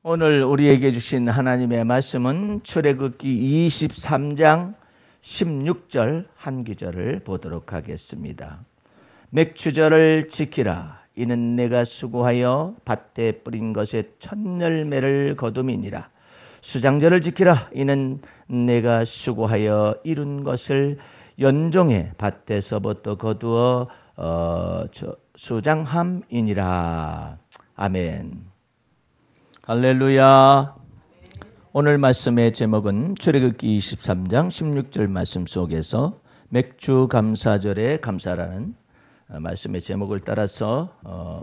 오늘 우리에게 주신 하나님의 말씀은 출애굽기 23장 16절 한 구절을 보도록 하겠습니다. 맥추절을 지키라. 이는 내가 수고하여 밭에 뿌린 것의 첫 열매를 거둠이니라. 수장절을 지키라. 이는 내가 수고하여 이룬 것을 연종의 밭에서부터 거두어 수장함이니라. 아멘. 할렐루야. 오늘 말씀의 제목은 출애굽기 23장 16절 말씀 속에서 맥주 감사절의 감사라는 말씀의 제목을 따라서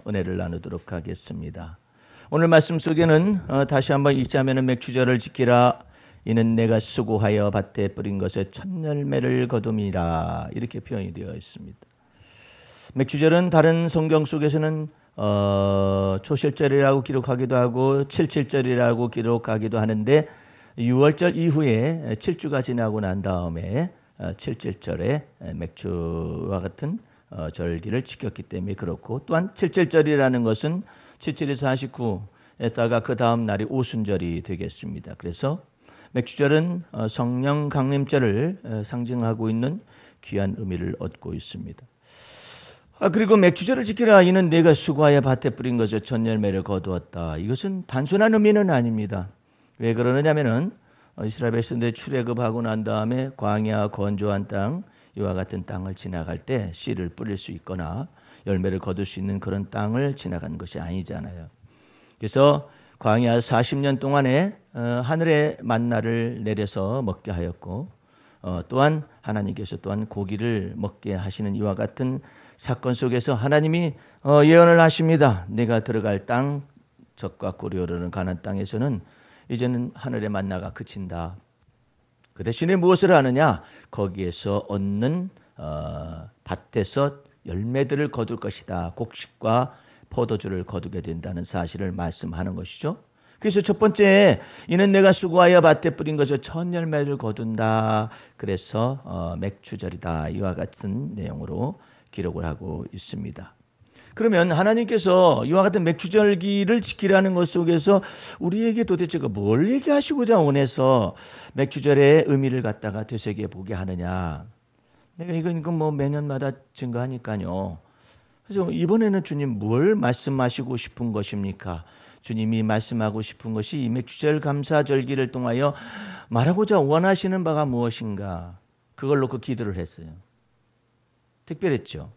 은혜를 나누도록 하겠습니다. 오늘 말씀 속에는 다시 한번 읽자면 맥주절을 지키라. 이는 내가 수고하여 밭에 뿌린 것의 첫 열매를 거둠이라. 이렇게 표현이 되어 있습니다. 맥주절은 다른 성경 속에서는 초실절이라고 기록하기도 하고 77절이라고 기록하기도 하는데 6월절 이후에 7주가 지나고 난 다음에 77절에 맥주와 같은 절기를 지켰기 때문에 그렇고, 또한 77절이라는 것은 77에서 49에다가 그 다음 날이 오순절이 되겠습니다. 그래서 맥주절은 성령 강림절을 상징하고 있는 귀한 의미를 얻고 있습니다. 그리고 맥주절을 지키라. 이는 내가 수고하여 밭에 뿌린 것의 첫 열매를 거두었다. 이것은 단순한 의미는 아닙니다. 왜 그러느냐면은 이스라엘 백성들이 출애굽하고 난 다음에 광야 건조한 땅, 이와 같은 땅을 지나갈 때 씨를 뿌릴 수 있거나 열매를 거둘 수 있는 그런 땅을 지나간 것이 아니잖아요. 그래서 광야 40년 동안에 하늘의 만나를 내려서 먹게 하였고, 또한 하나님께서 또한 고기를 먹게 하시는 이와 같은 사건 속에서 하나님이 예언을 하십니다. 내가 들어갈 땅, 적과 꿀이 흐르는 가나안 땅에서는 이제는 하늘의 만나가 그친다. 그 대신에 무엇을 하느냐? 거기에서 얻는 밭에서 열매들을 거둘 것이다. 곡식과 포도주를 거두게 된다는 사실을 말씀하는 것이죠. 그래서 첫 번째, 이는 내가 수고하여 밭에 뿌린 것을 첫 열매를 거둔다. 그래서 맥주절이다. 이와 같은 내용으로 기록을 하고 있습니다. 그러면 하나님께서 이와 같은 맥주절기를 지키라는 것 속에서 우리에게 도대체 뭘 얘기하시고자 원해서 맥주절의 의미를 갖다가 되새겨 보게 하느냐. 내가 이건 뭐 매년마다 증거하니까요. 그래서 이번에는 주님 뭘 말씀하시고 싶은 것입니까? 주님이 말씀하고 싶은 것이 이 맥주절 감사절기를 통하여 말하고자 원하시는 바가 무엇인가? 그걸 놓고 기도를 했어요. 특별했죠.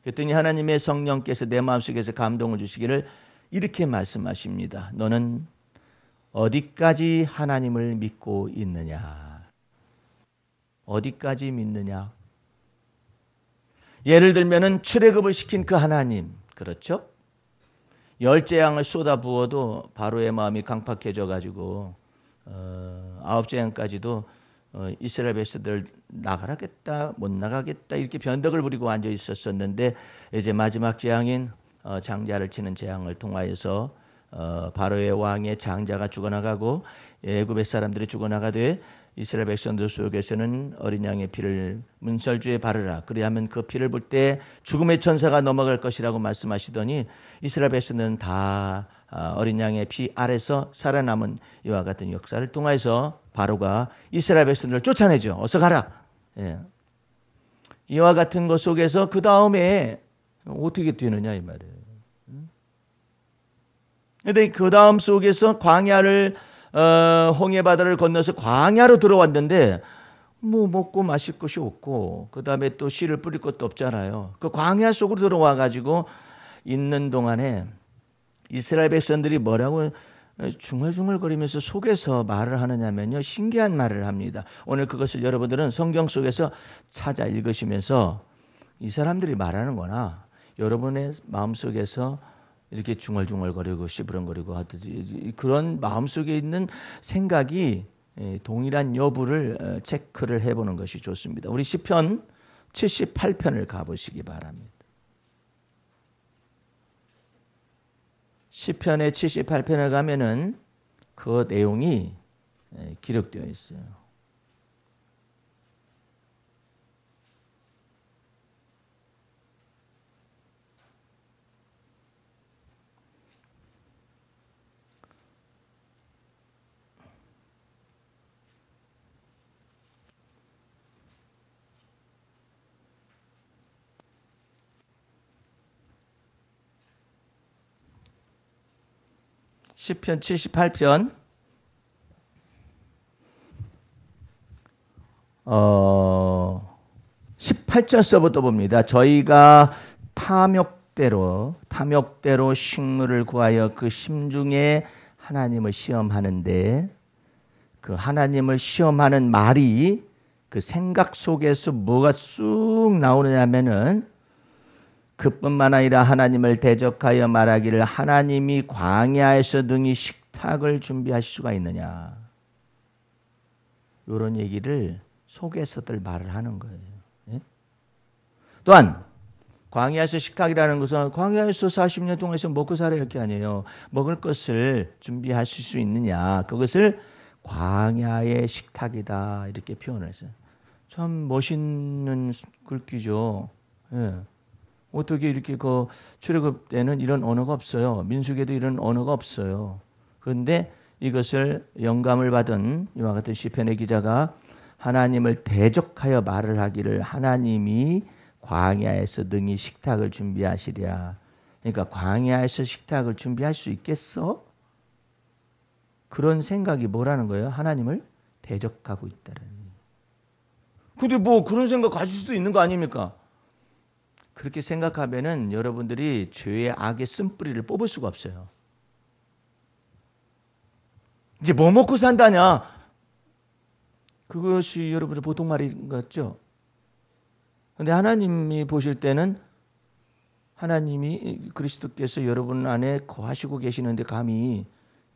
그랬더니 하나님의 성령께서 내 마음속에서 감동을 주시기를 이렇게 말씀하십니다. 너는 어디까지 하나님을 믿고 있느냐? 어디까지 믿느냐? 예를 들면은 출애굽을 시킨 그 하나님, 그렇죠? 열재앙을 쏟아 부어도 바로의 마음이 강팍해져 가지고 9재앙까지도 이스라엘 백성들 나가라겠다 못 나가겠다 이렇게 변덕을 부리고 앉아 있었었는데, 이제 마지막 재앙인 장자를 치는 재앙을 통하여서 바로의 왕의 장자가 죽어나가고 애굽의 사람들이 죽어나가되 이스라엘 백성들 속에서는 어린 양의 피를 문설주에 바르라. 그리하면 그 피를 볼 때 죽음의 천사가 넘어갈 것이라고 말씀하시더니 이스라엘 백성들은 다 어린 양의 피 아래서 살아남은 이와 같은 역사를 통해서 바로가 이스라엘 백성들을 쫓아내죠. 어서 가라. 예. 이와 같은 것 속에서 그 다음에 어떻게 되느냐 이 말이에요. 그런데 그 다음 속에서 광야를 홍해 바다를 건너서 광야로 들어왔는데 뭐 먹고 마실 것이 없고 그 다음에 또 씨를 뿌릴 것도 없잖아요. 그 광야 속으로 들어와 가지고 있는 동안에 이스라엘 백성들이 뭐라고 중얼중얼거리면서 속에서 말을 하느냐면요, 신기한 말을 합니다. 오늘 그것을 여러분들은 성경 속에서 찾아 읽으시면서 이 사람들이 말하는 거나 여러분의 마음속에서 이렇게 중얼중얼거리고 시부렁거리고 하듯이 그런 마음속에 있는 생각이 동일한 여부를 체크를 해보는 것이 좋습니다. 우리 시편 78편을 가보시기 바랍니다. 시편의 78편에 가면은 그 내용이 기록되어 있어요. 시편 78편 18절서부터 봅니다. 저희가 탐욕대로 식물을 구하여 그 심중에 하나님을 시험하는데, 그 하나님을 시험하는 말이 그 생각 속에서 뭐가 쑥 나오느냐면은, 그뿐만 아니라 하나님을 대적하여 말하기를 하나님이 광야에서 능히 식탁을 준비하실 수가 있느냐, 이런 얘기를 속에서들 말을 하는 거예요. 예? 또한 광야에서 식탁이라는 것은 광야에서 40년 동안에서 먹고 살아야 할 게 아니에요. 먹을 것을 준비하실 수 있느냐, 그것을 광야의 식탁이다, 이렇게 표현을 했어요. 참 멋있는 글귀죠. 예. 어떻게 이렇게 그 출애굽 때는 이런 언어가 없어요. 민수기에도 이런 언어가 없어요. 그런데 이것을 영감을 받은 이와 같은 시편의 기자가 하나님을 대적하여 말을 하기를 하나님이 광야에서 능히 식탁을 준비하시랴. 그러니까 광야에서 식탁을 준비할 수 있겠어? 그런 생각이 뭐라는 거예요? 하나님을 대적하고 있다는. 근데 뭐 그런 생각 가질 수도 있는 거 아닙니까? 그렇게 생각하면은 여러분들이 죄의 악의 쓴뿌리를 뽑을 수가 없어요. 이제 뭐 먹고 산다냐? 그것이 여러분의 보통 말인 것 같죠? 근데 하나님이 보실 때는, 하나님이 그리스도께서 여러분 안에 거하시고 계시는데 감히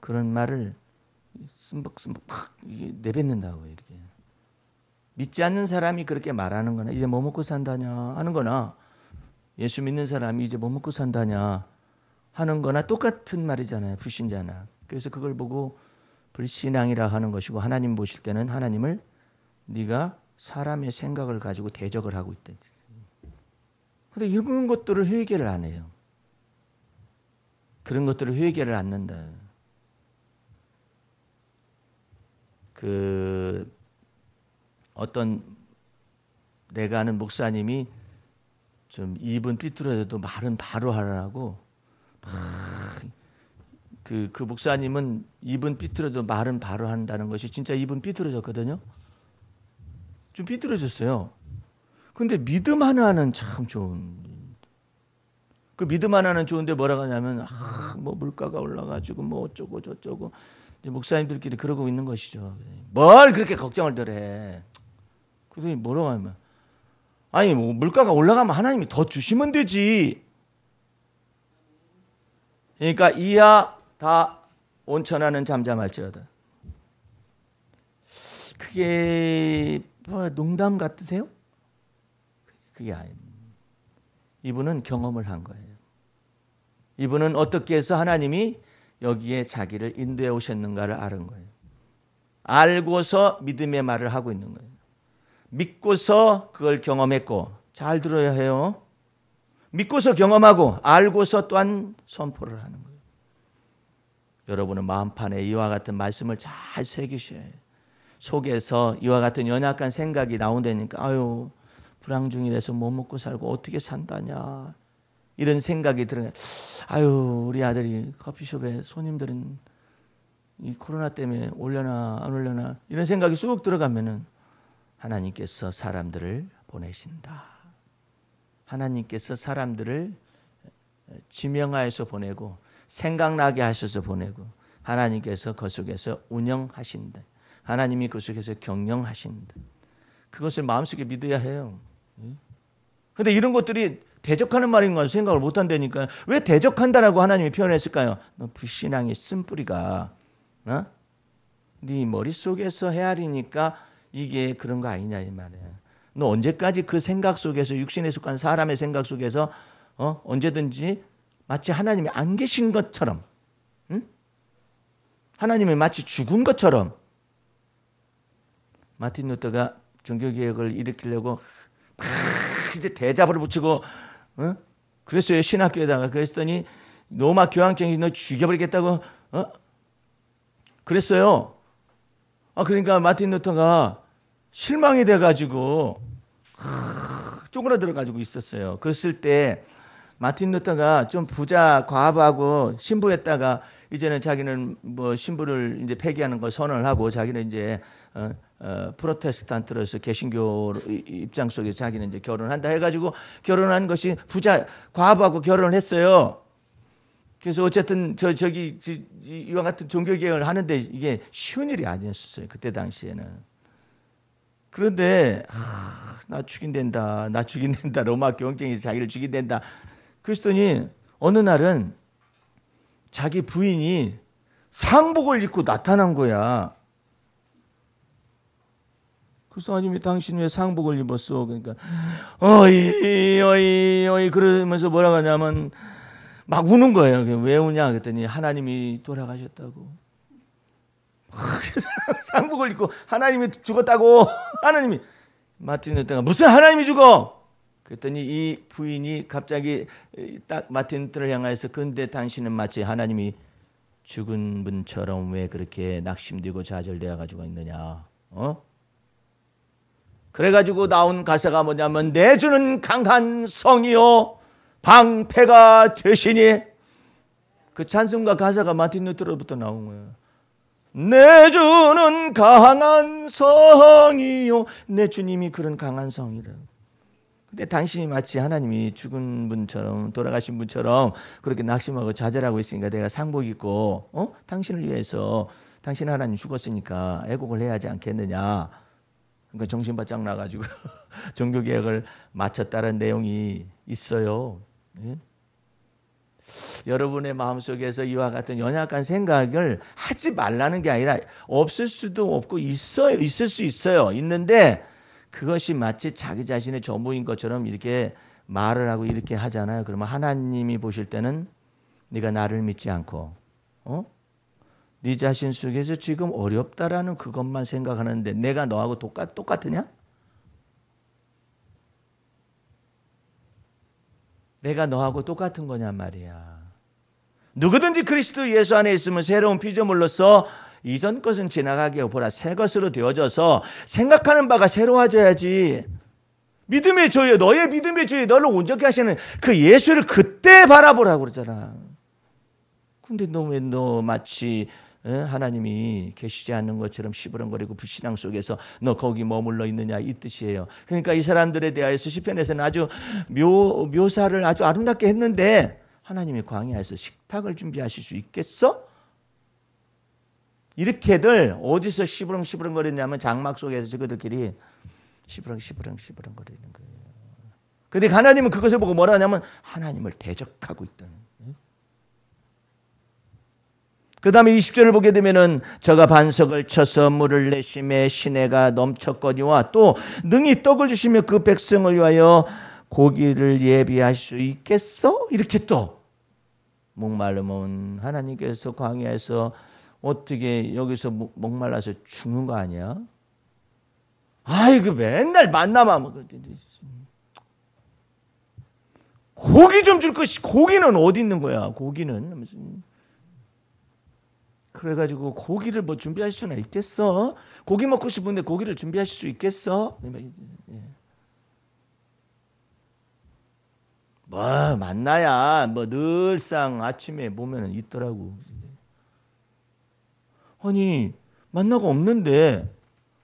그런 말을 쓴벅쓴벅 팍 내뱉는다고, 이렇게. 믿지 않는 사람이 그렇게 말하는 거나, 이제 뭐 먹고 산다냐 하는 거나, 예수 믿는 사람이 이제 뭐 먹고 산다냐 하는 거나 똑같은 말이잖아요. 불신자나. 그래서 그걸 보고 불신앙이라 하는 것이고, 하나님 보실 때는 하나님을 네가 사람의 생각을 가지고 대적을 하고 있다. 그런데 이런 것들을 회개를 안 해요. 그런 것들을 회개를 안 한다. 어떤 내가 아는 목사님이 좀 입은 삐뚤어져도 말은 바로 하라고, 그 목사님은 입은 삐뚤어져도 말은 바로 한다는 것이 진짜 입은 삐뚤어졌거든요. 좀 삐뚤어졌어요. 근데 믿음 하나는 참 좋은. 그 믿음 하나는 좋은데 뭐라고 하냐면, 뭐 물가가 올라가지고 뭐 어쩌고 저쩌고, 이제 목사님들끼리 그러고 있는 것이죠. 뭘 그렇게 걱정을 덜해. 그러더니 뭐라고 하면, 아니 뭐 물가가 올라가면 하나님이 더 주시면 되지. 그러니까 이하 다 온천하는 잠잠할지어다. 그게 뭐 농담 같으세요? 그게 아닙니다. 이분은 경험을 한 거예요. 이분은 어떻게 해서 하나님이 여기에 자기를 인도해 오셨는가를 아는 거예요. 알고서 믿음의 말을 하고 있는 거예요. 믿고서 그걸 경험했고, 잘 들어야 해요. 믿고서 경험하고 알고서 또한 선포를 하는 거예요. 여러분은 마음판에 이와 같은 말씀을 잘 새기셔야 해요. 속에서 이와 같은 연약한 생각이 나온다니까, 아유 불황중이라서 못 먹고 살고 어떻게 산다냐, 이런 생각이 들어요. 아유 우리 아들이 커피숍에 손님들은 이 코로나 때문에 올려나 안 올려나, 이런 생각이 쑥 들어가면은 하나님께서 사람들을 보내신다. 하나님께서 사람들을 지명하여서 보내고 생각나게 하셔서 보내고, 하나님께서 그 속에서 운영하신다. 하나님이 그 속에서 경영하신다. 그것을 마음속에 믿어야 해요. 그런데 이런 것들이 대적하는 말인 걸 생각을 못한다니까. 왜 대적한다라고 하나님이 표현했을까요? 너 불신앙의 쓴뿌리가 네 머릿속에서 헤아리니까 이게 그런 거 아니냐 이 말이야. 너 언제까지 그 생각 속에서, 육신에 속한 사람의 생각 속에서 언제든지 마치 하나님이 안 계신 것처럼, 하나님이 마치 죽은 것처럼. 마틴 루터가 종교개혁을 일으키려고 이제 대잡을 붙이고 그랬어요. 신학교에다가. 그랬더니 로마 교황청이 너 죽여버리겠다고 그랬어요. 그러니까 마틴 루터가 실망이 돼가지고 쪼그라들어가지고 있었어요. 그랬을 때 마틴 루터가 좀 부자 과부하고 신부했다가 이제는 자기는 뭐 신부를 이제 폐기하는 걸 선언을 하고 자기는 이제 프로테스탄트로서 개신교 입장 속에서 자기는 이제 결혼한다 해가지고 결혼한 것이 부자 과부하고 결혼을 했어요. 그래서 어쨌든 저기 이와 같은 종교 개혁을 하는데 이게 쉬운 일이 아니었어요. 그때 당시에는. 그런데 나 죽인댄다. 나 죽인댄다. 로마 경쟁이 자기를 죽인댄다. 그랬더니 어느 날은 자기 부인이 상복을 입고 나타난 거야. 그래서 아니 왜 당신 왜 상복을 입었어? 그러니까 어이 그러면서 뭐라고 하냐면 막 우는 거예요. 왜 우냐 그랬더니 하나님이 돌아가셨다고. 상복을 입고 하나님이 죽었다고. 하나님이 마틴 루터가 무슨 하나님이 죽어? 그랬더니 이 부인이 갑자기 딱 마틴 루터를 향해서 근데 당신은 마치 하나님이 죽은 분처럼 왜 그렇게 낙심되고 좌절되어 가지고 있느냐? 그래가지고 나온 가사가 뭐냐면 내 주는 강한 성이요 방패가 되시니. 그 찬송가 가사가 마틴 루터로부터 나온 거예요. 내 주는 강한 성이요. 내 주님이 그런 강한 성이라고. 근데 당신이 마치 하나님이 죽은 분처럼 돌아가신 분처럼 그렇게 낙심하고 좌절하고 있으니까 내가 상복 입고 당신을 위해서 당신 하나님 죽었으니까 애국을 해야 하지 않겠느냐. 그러니까 정신 바짝 나가지고 종교개혁을 마쳤다는 내용이 있어요. 예? 여러분의 마음속에서 이와 같은 연약한 생각을 하지 말라는 게 아니라 없을 수도 없고 있을 수 있어요. 있는데 그것이 마치 자기 자신의 전부인 것처럼 이렇게 말을 하고 이렇게 하잖아요. 그러면 하나님이 보실 때는 네가 나를 믿지 않고 네 자신 속에서 지금 어렵다라는 그것만 생각하는데 내가 너하고 똑같으냐? 내가 너하고 똑같은 거냔 말이야. 누구든지 그리스도 예수 안에 있으면 새로운 피조물로서 이전 것은 지나가게 보라 새 것으로 되어져서 생각하는 바가 새로워져야지. 믿음의 조유, 너의 믿음의 조유, 너를 온전케 하시는 그 예수를 그때 바라보라고 그러잖아. 근데 너 마치 하나님이 계시지 않는 것처럼 시부렁거리고 불신앙 속에서 너 거기 머물러 있느냐 이 뜻이에요. 그러니까 이 사람들에 대하여서 시편에서는 아주 묘사를 아주 아름답게 했는데 하나님이 광야에서 식탁을 준비하실 수 있겠어? 이렇게들 어디서 시부렁거리냐면 장막 속에서 그들끼리 시부렁거리는 거예요. 그런데 하나님은 그것을 보고 뭐라 하냐면 하나님을 대적하고 있다는. 그 다음에 20절을 보게 되면은 저가 반석을 쳐서 물을 내심에 시내가 넘쳤거니와 또 능히 떡을 주시며 그 백성을 위하여 고기를 예비할 수 있겠어? 이렇게 또 목마르면 하나님께서 광야에서 어떻게 여기서 목말라서 죽는 거 아니야? 아이고 맨날 만나만 먹어. 고기 좀 줄 것이 고기는 어디 있는 거야? 고기는 무슨 그래가지고 고기를 뭐 준비할 수는 있겠어? 고기 먹고 싶은데 고기를 준비하실 수 있겠어? 뭐 만나야 뭐 늘상 아침에 보면은 있더라고. 아니 만나가 없는데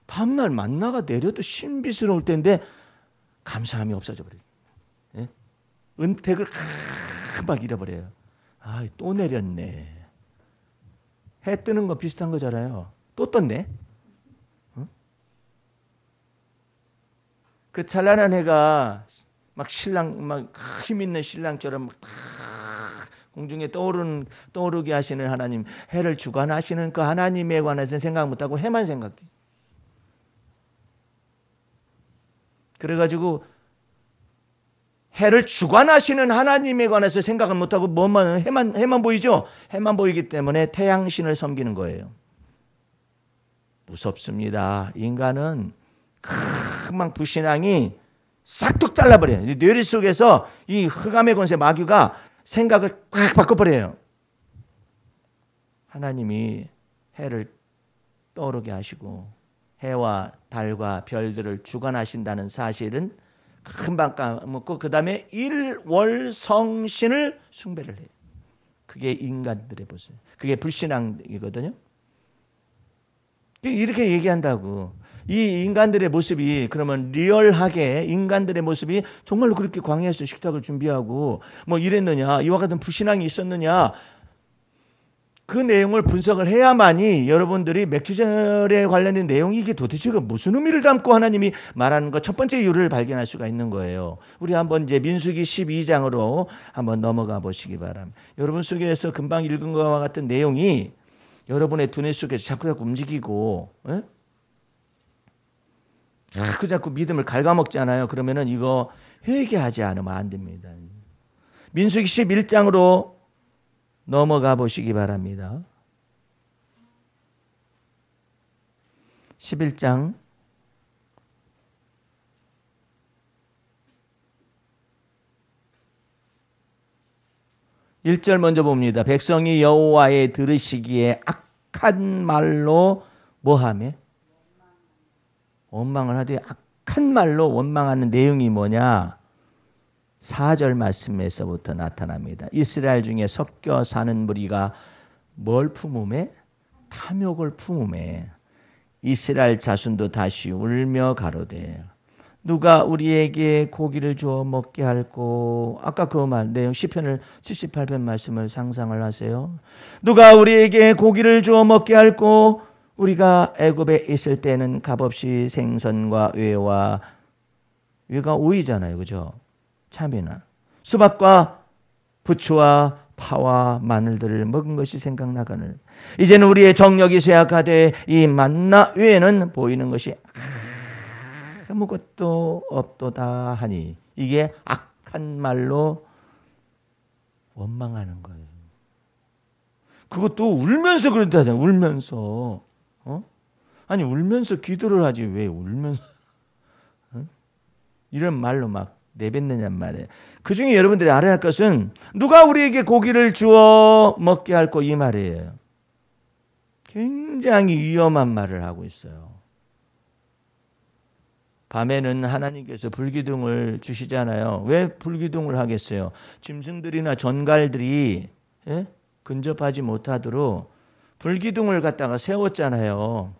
다음날 만나가 내려도 신비스러울 텐데 감사함이 없어져 버려요. 예? 은택을 막 잃어버려요. 아, 또 내렸네. 해 뜨는 거 비슷한 거잖아요. 또 떴네. 그 찬란한 해가 막 신랑 막 힘 있는 신랑처럼 막 공중에 떠오르게 하시는 하나님, 해를 주관하시는 그 하나님에 관해서는 생각 못하고 해만 생각해. 그래가지고 해를 주관하시는 하나님에 관해서 생각은 못하고 뭐만 해만 보이죠. 해만 보이기 때문에 태양신을 섬기는 거예요. 무섭습니다. 인간은 금방 불신앙이 싹둑 잘라버려요. 뇌리 속에서 이 흑암의 권세 마귀가 생각을 딱 바꿔버려요. 하나님이 해를 떠오르게 하시고 해와 달과 별들을 주관하신다는 사실은 금방 까먹고 그 다음에 일월성신을 숭배를 해요. 그게 인간들의 모습. 그게 불신앙이거든요. 이렇게 얘기한다고. 이 인간들의 모습이 그러면 리얼하게 인간들의 모습이 정말로 그렇게 광야에서 식탁을 준비하고 뭐 이랬느냐, 이와 같은 불신앙이 있었느냐, 그 내용을 분석을 해야만이 여러분들이 맥주절에 관련된 내용이 이게 도대체 무슨 의미를 담고 하나님이 말하는 것 첫 번째 이유를 발견할 수가 있는 거예요. 우리 한번 이제 민수기 12장으로 한번 넘어가 보시기 바랍니다. 여러분 속에서 금방 읽은 것과 같은 내용이 여러분의 두뇌 속에서 자꾸 움직이고, 자꾸 믿음을 갉아먹잖아요. 그러면은 이거 회개하지 않으면 안 됩니다. 민수기 11장으로 넘어가 보시기 바랍니다. 11장 1절 먼저 봅니다. 백성이 여호와의 들으시기에 악한 말로 뭐하며? 원망을 하되 악한 말로 원망하는 내용이 뭐냐? 4절 말씀에서부터 나타납니다. 이스라엘 중에 섞여 사는 무리가 뭘 품음에? 탐욕을 품음에 이스라엘 자손도 다시 울며 가로되 누가 우리에게 고기를 주어 먹게 할꼬. 아까 그 말 내용 시편을 78편 말씀을 상상을 하세요. 누가 우리에게 고기를 주어 먹게 할꼬. 우리가 애굽에 있을 때는 값없이 생선과 외와 오이잖아요, 그죠? 참이나 수박과 부추와 파와 마늘들을 먹은 것이 생각나거늘 이제는 우리의 정력이 쇠약하되 이 만나 외에는 보이는 것이 아무것도 없도다 하니 이게 악한 말로 원망하는 거예요. 그것도 울면서 그런다잖아요. 울면서. 아니 울면서 기도를 하지 왜 울면서 이런 말로 막 내뱉느냔 말이에요. 그 중에 여러분들이 알아야 할 것은 누가 우리에게 고기를 주어 먹게 할꼬 이 말이에요. 굉장히 위험한 말을 하고 있어요. 밤에는 하나님께서 불기둥을 주시잖아요. 왜 불기둥을 하겠어요? 짐승들이나 전갈들이 근접하지 못하도록 불기둥을 갖다가 세웠잖아요.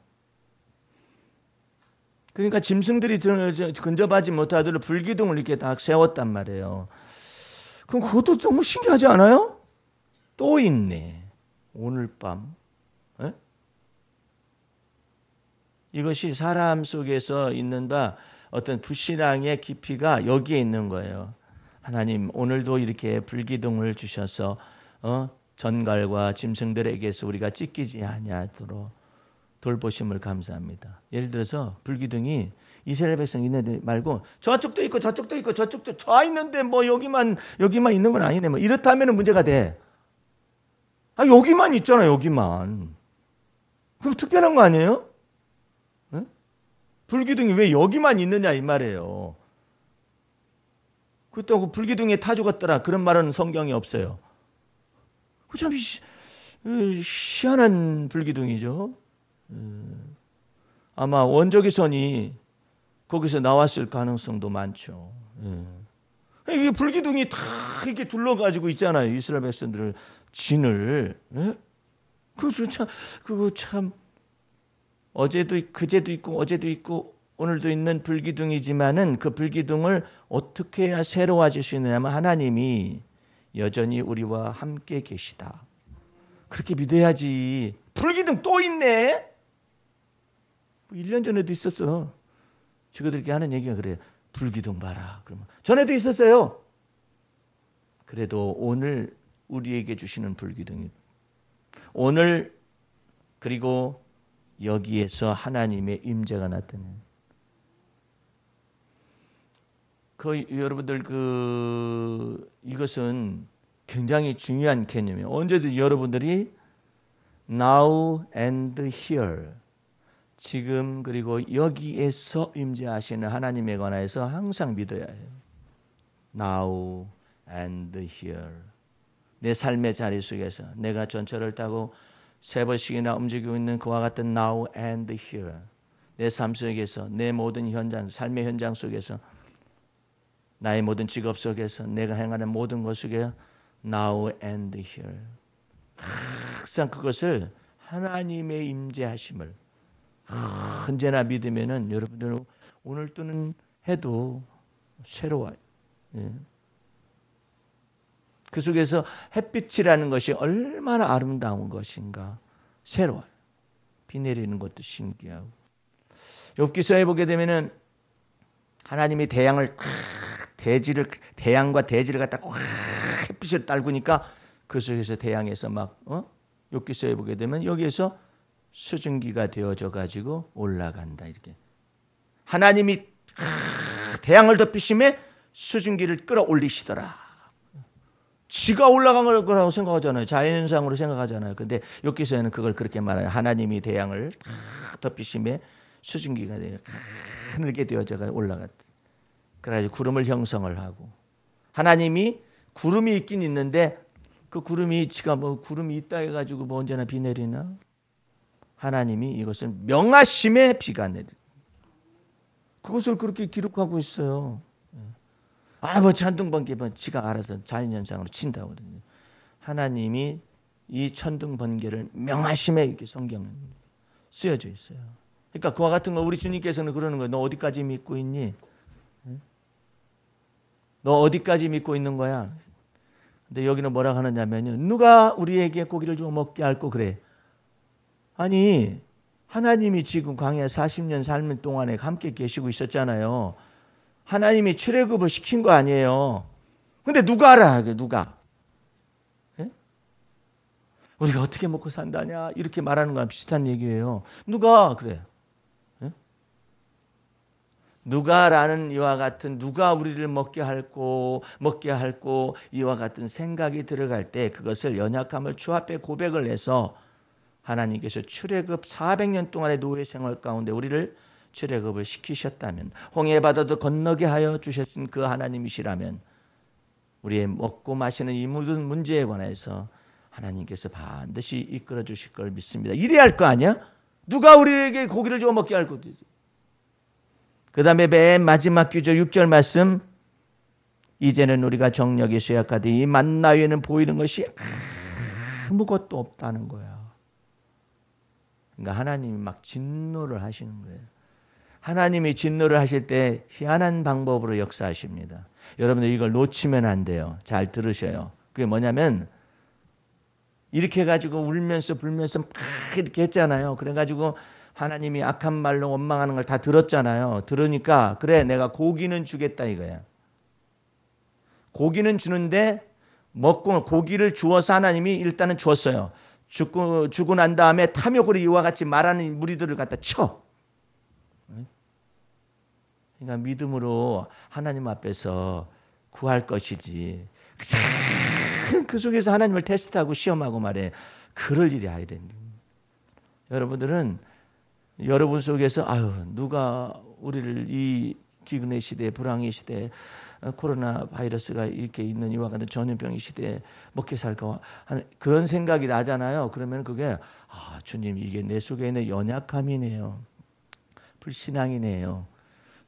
그러니까 짐승들이 근접하지 못하도록 불기둥을 이렇게 딱 세웠단 말이에요. 그럼 그것도 너무 신기하지 않아요? 또 있네. 오늘 밤. 이것이 사람 속에서 있는다 어떤 불신앙의 깊이가 여기에 있는 거예요. 하나님 오늘도 이렇게 불기둥을 주셔서 전갈과 짐승들에게서 우리가 찢기지 아니하도록 돌보심을 감사합니다. 예를 들어서 불기둥이 이스라엘 백성 있는데 말고 저쪽도 있고 저쪽도 있고 저쪽도 다 있는데 뭐 여기만 있는 건 아니네. 뭐 이렇다면 문제가 돼. 여기만 있잖아. 여기만. 그럼 특별한 거 아니에요? 네? 불기둥이 왜 여기만 있느냐 이 말이에요. 그렇다고 불기둥에 타 죽었더라 그런 말은 성경에 없어요. 그 참 희한한 불기둥이죠. 아마 원적의 선이 거기서 나왔을 가능성도 많죠. 이게 불기둥이 다 이렇게 둘러가지고 있잖아요. 이스라엘 백성들을 진을. 그거 참 어제도 그제도 있고 어제도 있고 오늘도 있는 불기둥이지만은 그 불기둥을 어떻게 해야 새로워질 수 있느냐면 하나님이 여전히 우리와 함께 계시다. 그렇게 믿어야지. 불기둥 또 있네. 1년 전에도 있었어. 친구들께 하는 얘기가 그래요. 불기둥 봐라. 그러면 전에도 있었어요. 그래도 오늘 우리에게 주시는 불기둥이 오늘 그리고 여기에서 하나님의 임재가 나타나요. 여러분들 이것은 굉장히 중요한 개념이에요. 언제든지 여러분들이 now and here 지금 그리고 여기에서 임재하시는 하나님에 관해서 항상 믿어야 해요. Now and here 내 삶의 자리 속에서 내가 전철을 타고 3번씩이나 움직이고 있는 그와 같은 now and here 내 삶 속에서 내 모든 현장 삶의 현장 속에서 나의 모든 직업 속에서 내가 행하는 모든 것 속에 now and here. 항상 그것을 하나님의 임재하심을 언제나 믿으면은 여러분들은 오늘 뜨는 해도 새로워요. 예. 그 속에서 햇빛이라는 것이 얼마나 아름다운 것인가. 새로워요. 비 내리는 것도 신기하고. 욥기서에 보게 되면은 하나님이 대양과 대지를 갖다 햇빛을 딸구니까 그 속에서 대양에서 막 욥기서에 보게 되면 여기에서 수증기가 되어져 가지고 올라간다 이렇게. 하나님이 대양을 덮이심에 수증기를 끌어올리시더라. 지가 올라간 거라고 생각하잖아요. 자연현상으로 생각하잖아요. 근데 욥기서에는 그걸 그렇게 말해요. 하나님이 대양을 덮이심에 수증기가 하늘게 되어져 올라갔다. 그래가지고 구름을 형성을 하고 하나님이 구름이 있긴 있는데 그 구름이 지가 뭐 구름이 있다 해가지고 뭐 언제나 비 내리나? 하나님이 이것을 명하심에 비가 내리. 그것을 그렇게 기록하고 있어요. 뭐 천둥번개 지가 알아서 자연현상으로 친다고 그러거든요. 하나님이 이 천둥번개를 명하심에 이렇게 성경에 쓰여져 있어요. 그러니까 그와 같은 거 우리 주님께서는 그러는 거예요. 너 어디까지 믿고 있니? 너 어디까지 믿고 있는 거야? 근데 여기는 뭐라고 하느냐면요. 누가 우리에게 고기를 주어 먹게 할고 그래. 아니 하나님이 지금 광야 40년 삶은 동안에 함께 계시고 있었잖아요. 하나님이 출애굽을 시킨 거 아니에요. 근데 누가 알아? 누가? 예? 우리가 어떻게 먹고 산다냐? 이렇게 말하는 거랑 비슷한 얘기예요. 누가 그래? 예? 누가라는 이와 같은 누가 우리를 먹게 할고 이와 같은 생각이 들어갈 때 그것을 연약함을 주 앞에 고백을 해서 하나님께서 출애굽 400년 동안의 노예 생활 가운데 우리를 출애굽을 시키셨다면 홍해 바다도 건너게 하여 주셨은 그 하나님이시라면 우리의 먹고 마시는 이 모든 문제에 관해서 하나님께서 반드시 이끌어 주실 걸 믿습니다. 이래야 할 거 아니야? 누가 우리에게 고기를 주어 먹게 할 거지. 그 다음에 맨 마지막 규절 6절 말씀 이제는 우리가 정력이 쇠약하되 이 만나 위에는 보이는 것이 아무것도 없다는 거야. 그러니까 하나님이 막 진노를 하시는 거예요. 하나님이 진노를 하실 때 희한한 방법으로 역사하십니다. 여러분들 이걸 놓치면 안 돼요. 잘 들으셔요. 그게 뭐냐면 이렇게 해가지고 울면서 불면서 막 이렇게 했잖아요. 그래가지고 하나님이 악한 말로 원망하는 걸 다 들었잖아요. 들으니까 그래 내가 고기는 주겠다 이거야. 고기는 주는데 먹고 고기를 주어서 하나님이 일단은 주었어요. 주고 난 다음에 탐욕으로 이와 같이 말하는 무리들을 갖다 쳐. 그러니까 믿음으로 하나님 앞에서 구할 것이지. 그 속에서 하나님을 테스트하고 시험하고 말해. 그럴 일이 아니래. 여러분들은 여러분 속에서 누가 우리를 이 기근의 시대, 불황의 시대, 코로나 바이러스가 이렇게 있는 이와 같은 전염병의 시대에 먹게 살까 하는 그런 생각이 나잖아요. 그러면 그게 주님 이게 내 속에 있는 연약함이네요. 불신앙이네요.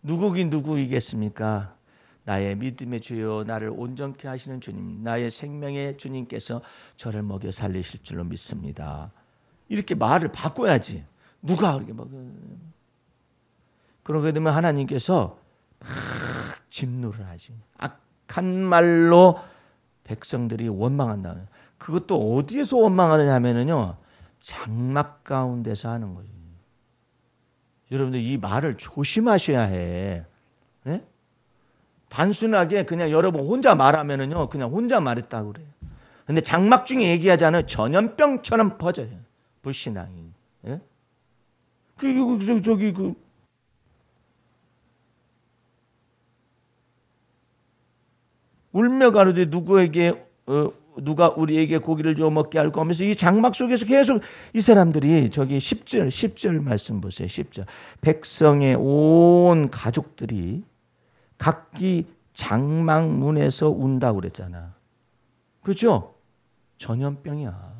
누구긴 누구이겠습니까? 나의 믿음의 주여 나를 온전케 하시는 주님, 나의 생명의 주님께서 저를 먹여 살리실 줄로 믿습니다. 이렇게 말을 바꿔야지. 누가 그렇게 그러게 되면 하나님께서 막 진노를 하지. 악한 말로 백성들이 원망한다. 그것도 어디에서 원망하느냐 하면은요, 장막 가운데서 하는 거예요. 여러분들 이 말을 조심하셔야 해. 네? 단순하게 그냥 여러분 혼자 말하면은요, 그냥 혼자 말했다고 그래요. 근데 장막 중에 얘기하자면 전염병처럼 퍼져요. 불신앙이. 예? 울며 가로되 누가 우리에게 고기를 줘 먹게 할까 하면서 이 장막 속에서 계속 이 사람들이 저기 10절 말씀 보세요. 10절. 백성의 온 가족들이 각기 장막 문에서 운다고 그랬잖아. 그렇죠? 전염병이야.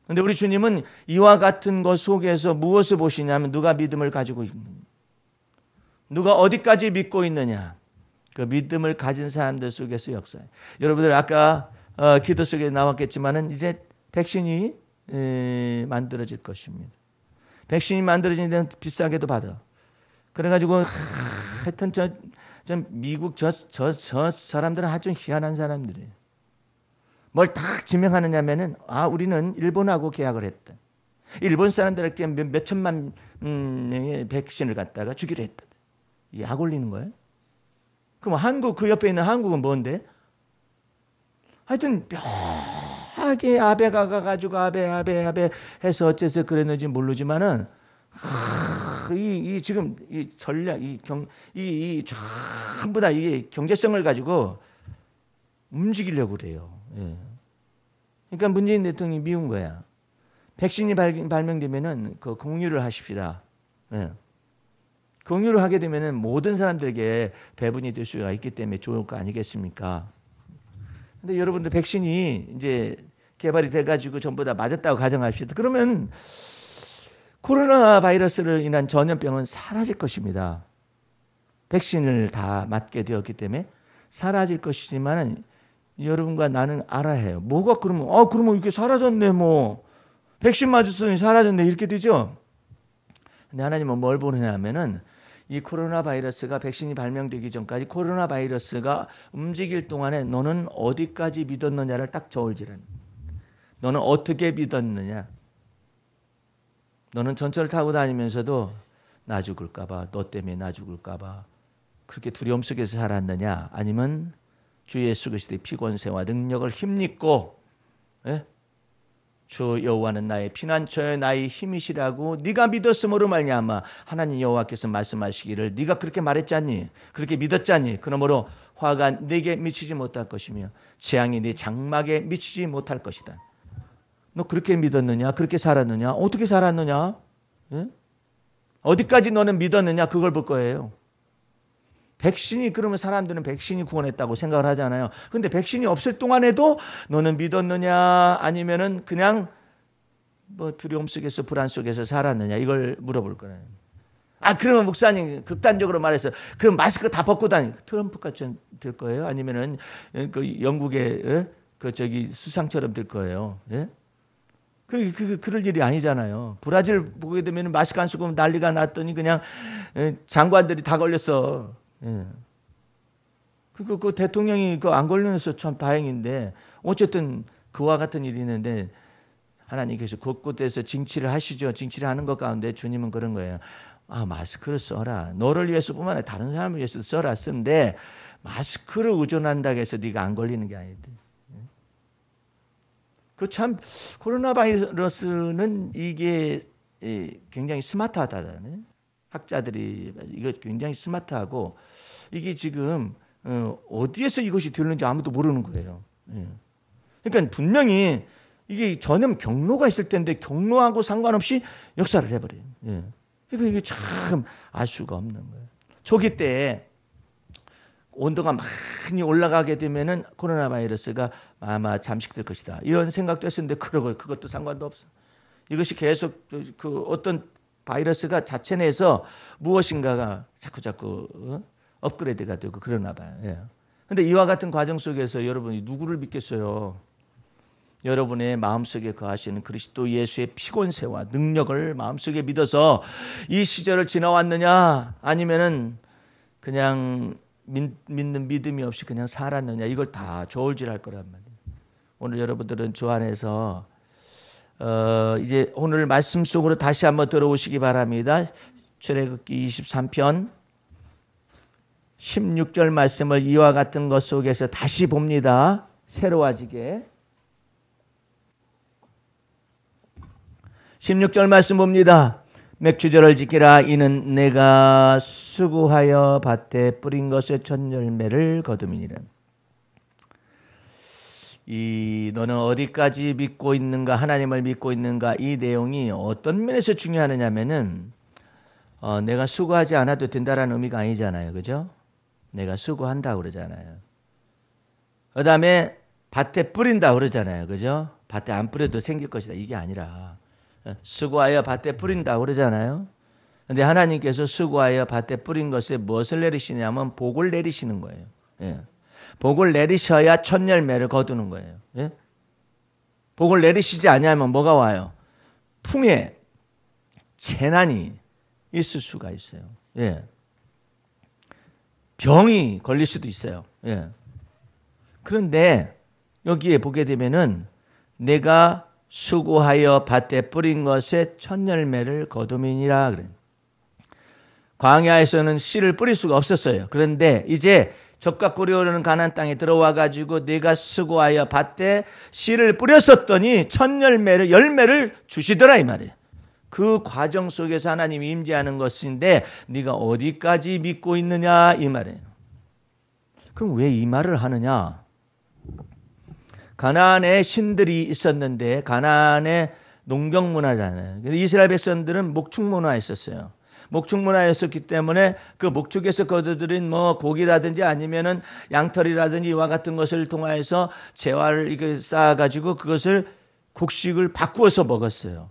그런데 우리 주님은 이와 같은 것 속에서 무엇을 보시냐면 누가 믿음을 가지고 있느냐, 누가 어디까지 믿고 있느냐, 그 믿음을 가진 사람들 속에서 역사해. 여러분들 아까 기도 속에 나왔겠지만은 이제 백신이 만들어질 것입니다. 백신이 만들어지는 데는 비싸게도 받아. 그래가지고 하여튼 저 미국 저 사람들은 아주 희한한 사람들이에요. 뭘 딱 지명하느냐면은 우리는 일본하고 계약을 했다. 일본 사람들에게 몇 천만 명의 백신을 갖다가 주기로 했다. 약 올리는 거예요. 그럼 한국 그 옆에 있는 한국은 뭔데? 하여튼 묘하게 아베가 가가지고 아베 해서 어째서 그랬는지 모르지만은 이 지금 이 전략 이 전부 다 이게 경제성을 가지고 움직이려고 그래요. 예. 그러니까 문재인 대통령이 미운 거야. 백신이 발명되면은 그 공유를 하십시다. 예. 공유를 하게 되면은 모든 사람들에게 배분이 될 수가 있기 때문에 좋을 거 아니겠습니까? 근데 여러분들 백신이 이제 개발이 돼가지고 전부 다 맞았다고 가정합시다. 그러면 코로나 바이러스로 인한 전염병은 사라질 것입니다. 백신을 다 맞게 되었기 때문에 사라질 것이지만은 여러분과 나는 알아야 해요. 뭐가 그러면 그러면 이렇게 사라졌네 뭐 백신 맞았으니 사라졌네 이렇게 되죠. 근데 하나님은 뭘 보느냐면은 이 코로나 바이러스가 백신이 발명되기 전까지 코로나 바이러스가 움직일 동안에 너는 어디까지 믿었느냐를 딱 저울질하는. 너는 어떻게 믿었느냐. 너는 전철 타고 다니면서도 나 죽을까봐 너 때문에 나 죽을까봐 그렇게 두려움 속에서 살았느냐 아니면 주 예수 그리스도의 피권세와 능력을 힘입고 주 여호와는 나의 피난처여 나의 힘이시라고 네가 믿었으므로 말미암아 하나님 여호와께서 말씀하시기를 네가 그렇게 말했잖니 그렇게 믿었잖니 그러므로 화가 네게 미치지 못할 것이며 재앙이 네 장막에 미치지 못할 것이다. 너 그렇게 믿었느냐? 그렇게 살았느냐? 어떻게 살았느냐? 예? 어디까지 너는 믿었느냐? 그걸 볼 거예요. 백신이 그러면 사람들은 백신이 구원했다고 생각을 하잖아요. 근데 백신이 없을 동안에도 너는 믿었느냐? 아니면은 그냥 뭐 두려움 속에서 불안 속에서 살았느냐? 이걸 물어볼 거예요. 그러면 목사님 극단적으로 말해서 그럼 마스크 다 벗고 다니. 트럼프같이 될 거예요? 아니면은 그 영국의 그 저기 수상처럼 될 거예요? 예? 그럴 일이 아니잖아요. 브라질 보게 되면 마스크 안 쓰고 난리가 났더니 그냥 장관들이 다 걸렸어. 예. 그 대통령이 안 걸려서 참 다행인데 어쨌든 그와 같은 일이 있는데 하나님께서 곳곳에서 징치를 하시죠. 징치를 하는 것 가운데 주님은 그런 거예요. 마스크를 써라. 너를 위해서뿐만 아니라 다른 사람을 위해서 써라. 쓴데 마스크를 의존한다고 해서 네가 안 걸리는 게 아니다. 그 참 코로나 바이러스는 이게 굉장히 스마트하다네. 학자들이 이거 굉장히 스마트하고 이게 지금 어디에서 이것이 되는지 아무도 모르는 거예요. 그러니까 분명히 이게 전염 경로가 있을 텐데 경로하고 상관없이 역사를 해버려요. 그러니까 이게 참 알 수가 없는 거예요. 초기 때 온도가 많이 올라가게 되면은 코로나 바이러스가 아마 잠식될 것이다. 이런 생각도 했었는데 그것도 상관도 없어. 이것이 계속 그 어떤 바이러스가 자체 내에서 무엇인가가 자꾸 업그레이드가 되고 그러나 봐요. 그런데 이와 같은 과정 속에서 여러분이 누구를 믿겠어요? 여러분의 마음속에 거하시는 그리스도 예수의 피권세와 능력을 마음속에 믿어서 이 시절을 지나왔느냐 아니면은 그냥 믿는 믿음이 없이 그냥 살았느냐 이걸 다 저울질할 거란 말이에요. 오늘 여러분들은 주 안에서 이제 오늘 말씀 속으로 다시 한번 들어오시기 바랍니다. 출애굽기 23편 16절 말씀을 이와 같은 것 속에서 다시 봅니다. 새로워지게 16절 말씀 봅니다. 맥추절을 지키라. 이는 내가 수고하여 밭에 뿌린 것의 첫 열매를 거둠이니라. 너는 어디까지 믿고 있는가, 하나님을 믿고 있는가, 이 내용이 어떤 면에서 중요하느냐면은 내가 수고하지 않아도 된다라는 의미가 아니잖아요, 그죠? 내가 수고한다 그러잖아요. 그 다음에 밭에 뿌린다 그러잖아요, 그죠? 밭에 안 뿌려도 생길 것이다 이게 아니라 수고하여 밭에 뿌린다 그러잖아요. 근데 하나님께서 수고하여 밭에 뿌린 것에 무엇을 내리시냐면 복을 내리시는 거예요. 예. 복을 내리셔야 첫 열매를 거두는 거예요. 예? 복을 내리시지 않으면 뭐가 와요? 풍해, 재난이 있을 수가 있어요. 예. 병이 걸릴 수도 있어요. 예. 그런데 여기에 보게 되면은 내가 수고하여 밭에 뿌린 것에 첫 열매를 거둠이니라 그래요. 광야에서는 씨를 뿌릴 수가 없었어요. 그런데 이제 적과 꿀이 흐르는 가나안 땅에 들어와 가지고 내가 수고하여 밭에 씨를 뿌렸었더니 첫 열매를 주시더라 이 말이에요. 그 과정 속에서 하나님이 임재하는 것인데 네가 어디까지 믿고 있느냐 이 말이에요. 그럼 왜 이 말을 하느냐? 가나안에 신들이 있었는데 가나안의 농경 문화잖아요. 이스라엘 백성들은 목축 문화였었어요. 목축 문화였었기 때문에 그 목축에서 거두들인 뭐 고기라든지 아니면은 양털이라든지 이와 같은 것을 통하여서 재화를 이렇게 쌓아가지고 그것을 곡식을 바꾸어서 먹었어요.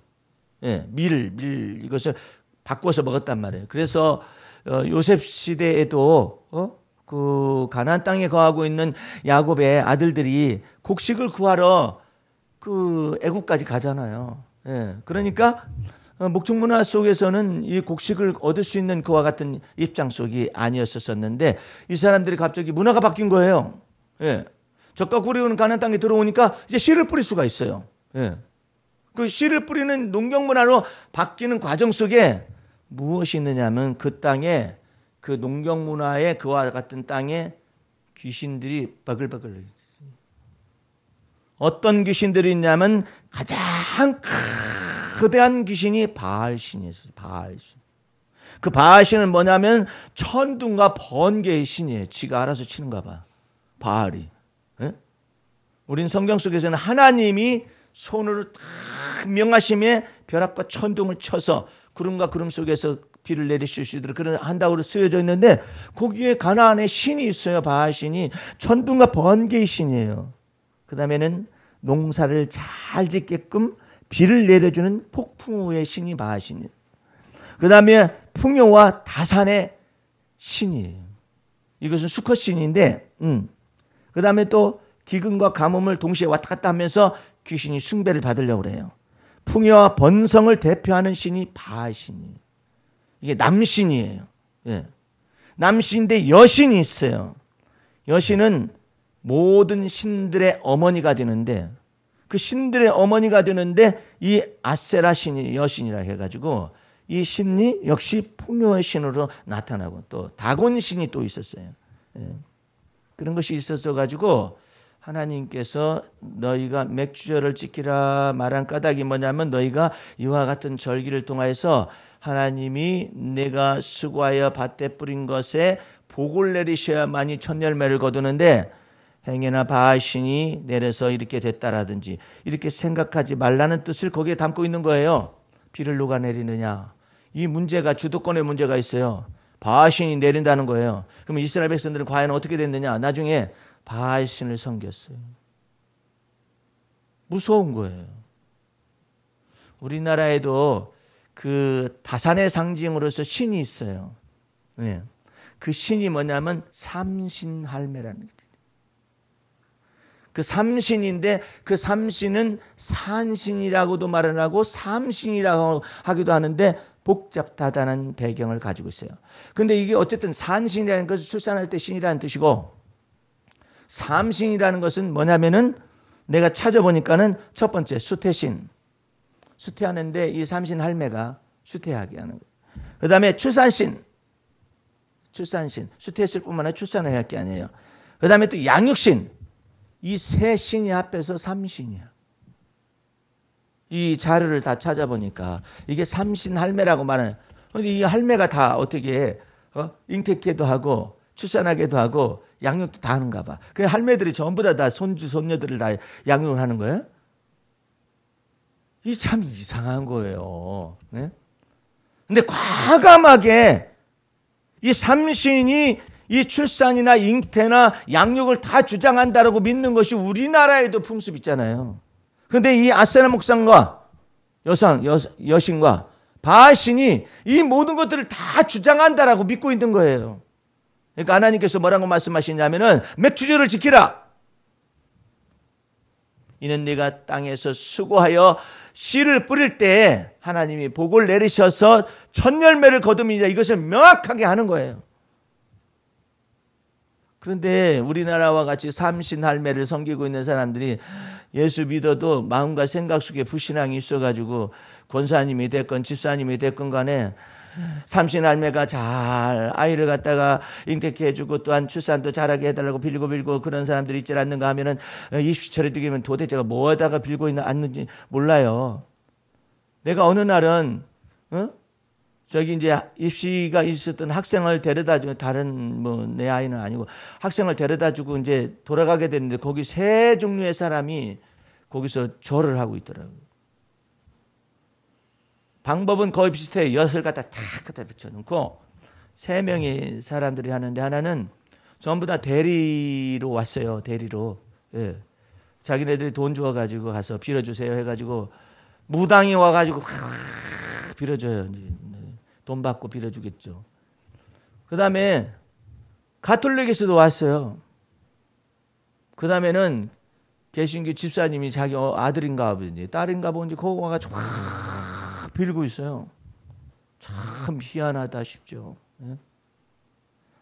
예, 밀 이것을 바꾸어서 먹었단 말이에요. 그래서 요셉 시대에도 그 가나안 땅에 거하고 있는 야곱의 아들들이 곡식을 구하러 그 애국까지 가잖아요. 예, 그러니까 목축 문화 속에서는 이 곡식을 얻을 수 있는 그와 같은 입장 속이 아니었었는데 이 사람들이 갑자기 문화가 바뀐 거예요. 예. 적과 꿀이 흐르는 가나안 땅에 들어오니까 이제 씨를 뿌릴 수가 있어요. 예. 그 씨를 뿌리는 농경 문화로 바뀌는 과정 속에 무엇이 있느냐면 그 땅에 그 농경 문화의 그와 같은 땅에 귀신들이 바글바글. 어떤 귀신들이 있냐면 가장 거대한 귀신이 바알신이었어요. 바알신. 그 바알신은 뭐냐면 천둥과 번개의 신이에요. 지가 알아서 치는가 봐. 바알이. 예? 우린 성경 속에서는 하나님이 손으로 딱 명하심에 벼락과 천둥을 쳐서 구름과 구름 속에서 비를 내리실 수 있도록 그런 한다고 쓰여져 있는데 거기에 가나안에 신이 있어요. 바알신이 천둥과 번개의 신이에요. 그 다음에는 농사를 잘 짓게끔 비를 내려주는 폭풍우의 신이 바알신이에요. 그 다음에 풍요와 다산의 신이에요. 이것은 수컷 신인데 그 다음에 또 기근과 가뭄을 동시에 왔다 갔다 하면서 귀신이 숭배를 받으려고 그래요. 풍요와 번성을 대표하는 신이 바알신이에요. 이게 남신이에요. 예. 남신인데 여신이 있어요. 여신은 모든 신들의 어머니가 되는데 그 신들의 어머니가 되는데 이 아세라 신이 여신이라 해가지고 이 신이 역시 풍요의 신으로 나타나고 또 다곤 신이 또 있었어요. 예. 그런 것이 있었어 가지고 하나님께서 너희가 맥주절을 지키라 말한 까닭이 뭐냐면 너희가 이와 같은 절기를 통하여서 하나님이 내가 수고하여 밭에 뿌린 것에 복을 내리셔야만이 첫 열매를 거두는데 행여나 바알신이 내려서 이렇게 됐다라든지 이렇게 생각하지 말라는 뜻을 거기에 담고 있는 거예요. 비를 누가 내리느냐. 이 문제가 주도권의 문제가 있어요. 바알신이 내린다는 거예요. 그러면 이스라엘 백성들은 과연 어떻게 됐느냐. 나중에 바알신을 섬겼어요. 무서운 거예요. 우리나라에도 그 다산의 상징으로서 신이 있어요. 네. 그 신이 뭐냐면 삼신할매라는 거죠. 그 삼신인데 그 삼신은 산신이라고도 말을 하고 삼신이라고 하기도 하는데 복잡하다는 배경을 가지고 있어요. 근데 이게 어쨌든 산신이라는 것은 출산할 때 신이라는 뜻이고 삼신이라는 것은 뭐냐면은 내가 찾아보니까는 첫 번째 수태신. 수태하는데 이 삼신 할매가 수태하게 하는 거예요. 그 다음에 출산신. 출산신. 수태했을 뿐만 아니라 출산을 해야 할 게 아니에요. 그 다음에 또 양육신. 이 세 신이 합해서 삼신이야. 이 자료를 다 찾아보니까 이게 삼신 할매라고 말하는. 근데 이 할매가 다 어떻게 잉태케도 하고 출산하게도 하고 양육도 다 하는가 봐. 그 할매들이 전부 다 손주 손녀들을 다 양육을 하는 거예요. 이 참 이상한 거예요. 네? 근데 과감하게 이 삼신이 이 출산이나 잉태나 양육을 다 주장한다라고 믿는 것이 우리나라에도 풍습 있잖아요. 그런데 이 아세라 목상과 여신과 바신이 이 모든 것들을 다 주장한다라고 믿고 있는 거예요. 그러니까 하나님께서 뭐라고 말씀하시냐면은 맥추절을 지키라. 이는 네가 땅에서 수고하여 씨를 뿌릴 때 하나님이 복을 내리셔서 첫 열매를 거두미니라. 이것을 명확하게 하는 거예요. 그런데 우리나라와 같이 삼신할매를 섬기고 있는 사람들이 예수 믿어도 마음과 생각 속에 불신앙이 있어가지고 권사님이 됐건 집사님이 됐건 간에 삼신할매가 잘 아이를 갖다가 잉태케 해주고 또한 출산도 잘하게 해달라고 빌고 그런 사람들이 있지 않는가 하면은 입시철이 되면 도대체가 뭐에다가 빌고 있는지 몰라요. 내가 어느 날은 저기 이제 입시가 있었던 학생을 데려다주고, 다른 뭐 내 아이는 아니고 학생을 데려다주고 이제 돌아가게 됐는데 거기 세 종류의 사람이 거기서 절을 하고 있더라고요. 방법은 거의 비슷해요. 엿을 갖다 탁 갖다 붙여놓고 세 명의 사람들이 하는데 하나는 전부 다 대리로 왔어요. 대리로. 예. 자기네들이 돈 주어가지고 가서 빌어주세요 해가지고 무당이 와가지고 빌어줘요. 돈 받고 빌어주겠죠. 그 다음에 가톨릭에서도 왔어요. 그 다음에는 개신교 집사님이 자기 아들인가 보지 딸인가 보지 거기 와가지고 빌고 있어요. 참 희한하다 싶죠.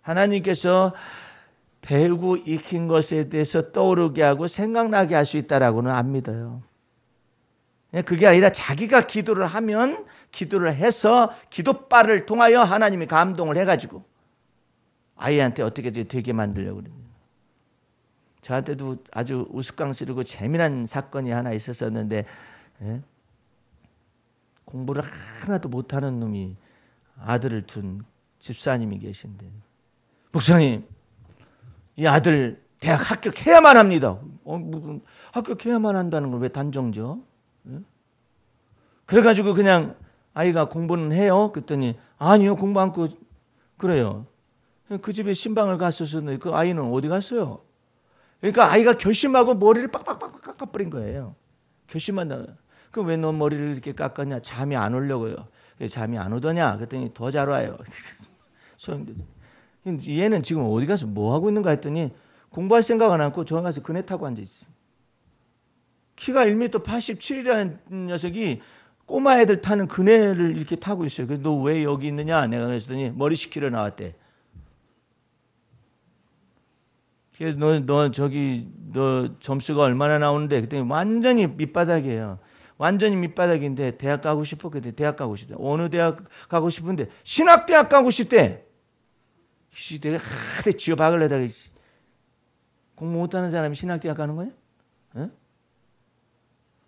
하나님께서 배우고 익힌 것에 대해서 떠오르게 하고 생각나게 할 수 있다라고는 안 믿어요. 그게 아니라 자기가 기도를 하면 기도를 해서 기도빨을 통하여 하나님이 감동을 해가지고 아이한테 어떻게 되게 만들려고 그럽니다. 저한테도 아주 우스꽝스럽고 재미난 사건이 하나 있었었는데 공부를 하나도 못하는 놈이 아들을 둔 집사님이 계신데 목사님 이 아들 대학 합격해야만 합니다. 무슨 합격해야만 한다는 걸 왜 단정지어? 그래가지고 그냥 아이가 공부는 해요. 그랬더니 아니요 공부 않고 그래요. 그 집에 신방을 갔었는데 그 아이는 어디 갔어요? 그러니까 아이가 결심하고 머리를 빡빡빡 깎아버린 거예요. 결심한다. 그럼 왜 너 머리를 이렇게 깎았냐? 잠이 안 오려고요. 잠이 안 오더냐? 그랬더니 더 잘 와요. 얘는 지금 어디 가서 뭐 하고 있는가 했더니 공부할 생각은 않고 저 가서 그네 타고 앉아 있어. 키가 1m 87이라는 녀석이 꼬마 애들 타는 그네를 이렇게 타고 있어요. 그래서 너 왜 여기 있느냐? 내가 그랬더니 머리 식히러 나왔대. 그래서 너 점수가 얼마나 나오는데? 그랬더니 완전히 밑바닥이에요. 완전히 밑바닥인데 대학 가고 싶어? 그때 대학 가고 싶대. 어느 대학 가고 싶은데? 신학대학 가고 싶대. 내가 하대 쥐어박으려다가 공부 못하는 사람이 신학대학 가는 거야? 어?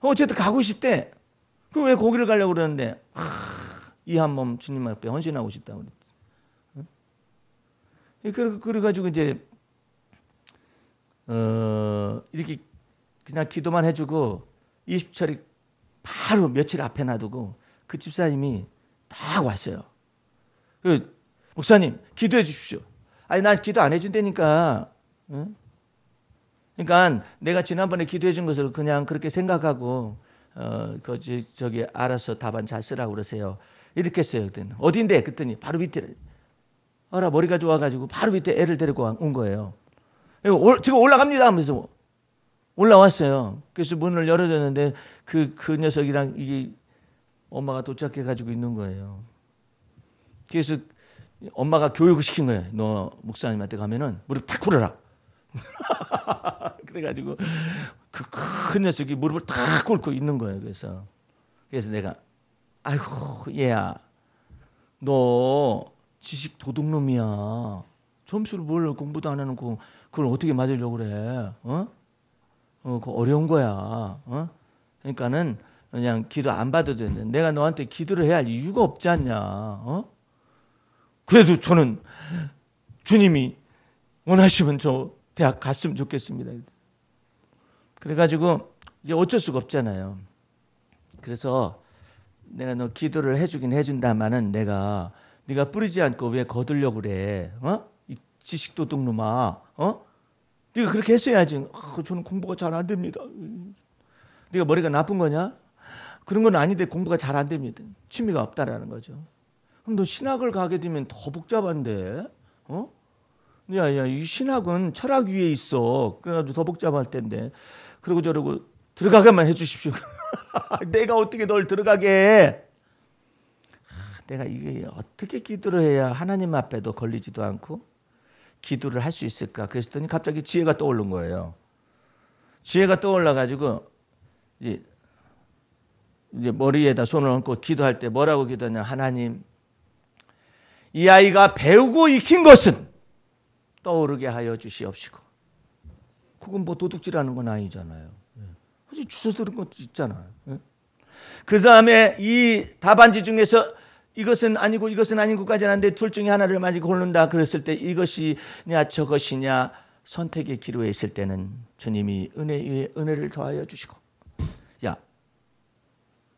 어쨌든 가고 싶대. 그럼 왜 거기를 가려고 그러는데 이 한 몸 주님 앞에 헌신하고 싶다고 그랬지. 그래가지고 이제 이렇게 그냥 기도만 해주고 20철이 바로 며칠 앞에 놔두고 그 집사님이 딱 왔어요. 목사님 기도해 주십시오. 아니 난 기도 안 해준다니까. 응? 그러니까 내가 지난번에 기도해 준 것을 그냥 그렇게 생각하고 저기 알아서 답안 잘 쓰라고 그러세요. 이렇게 했어요. 그때는 어딘데? 그랬더니 바로 밑에. 머리가 좋아가지고 바로 밑에 애를 데리고 온 거예요. 지금 올라갑니다 하면서 올라왔어요. 그래서 문을 열어줬는데 그 녀석이랑 이게 엄마가 도착해가지고 있는 거예요. 그래서 엄마가 교육을 시킨 거예요. 너 목사님한테 가면은 무릎 탁 꿇어라. 그래가지고 그 큰 녀석이 무릎을 탁 꿇고 있는 거예요. 그래서 내가 아이고 얘야 너 지식 도둑놈이야. 점수를 뭘 공부도 안 해놓고 그걸 어떻게 맞으려고 그래? 그거 어려운 거야. 그러니까는 그냥 기도 안 받아도 되는데 내가 너한테 기도를 해야 할 이유가 없지 않냐? 그래도 저는 주님이 원하시면 저 대학 갔으면 좋겠습니다. 그래가지고 이제 어쩔 수가 없잖아요. 그래서 내가 너 기도를 해주긴 해준다마는 네가 뿌리지 않고 왜 거두려고 그래? 이 지식도둑놈아. 네가 그렇게 했어야지. 저는 공부가 잘 안 됩니다. 네가 머리가 나쁜 거냐? 그런 건 아닌데 공부가 잘 안 됩니다. 취미가 없다라는 거죠. 그럼 너 신학을 가게 되면 더 복잡한데, 야야, 이 신학은 철학 위에 있어. 그래가지고 더 복잡할 텐데. 그러고 저러고 들어가게만 해주십시오. 내가 어떻게 널 들어가게 해? 내가 이게 어떻게 기도를 해야 하나님 앞에도 걸리지도 않고 기도를 할 수 있을까? 그랬더니 갑자기 지혜가 떠오른 거예요. 지혜가 떠올라가지고 이제 머리에다 손을 얹고 기도할 때 뭐라고 기도하냐? 하나님, 이 아이가 배우고 익힌 것은 떠오르게 하여 주시옵시고. 그건 뭐 도둑질하는 건 아니잖아요. 사실 주워 들은 것도 있잖아요. 그 다음에 이 답안지 중에서 이것은 아니고 이것은 아니고까지 하는데 둘 중에 하나를 만지고 고른다 그랬을 때 이것이냐 저것이냐 선택의 기로에 있을 때는 주님이 은혜를 더하여 주시고. 야,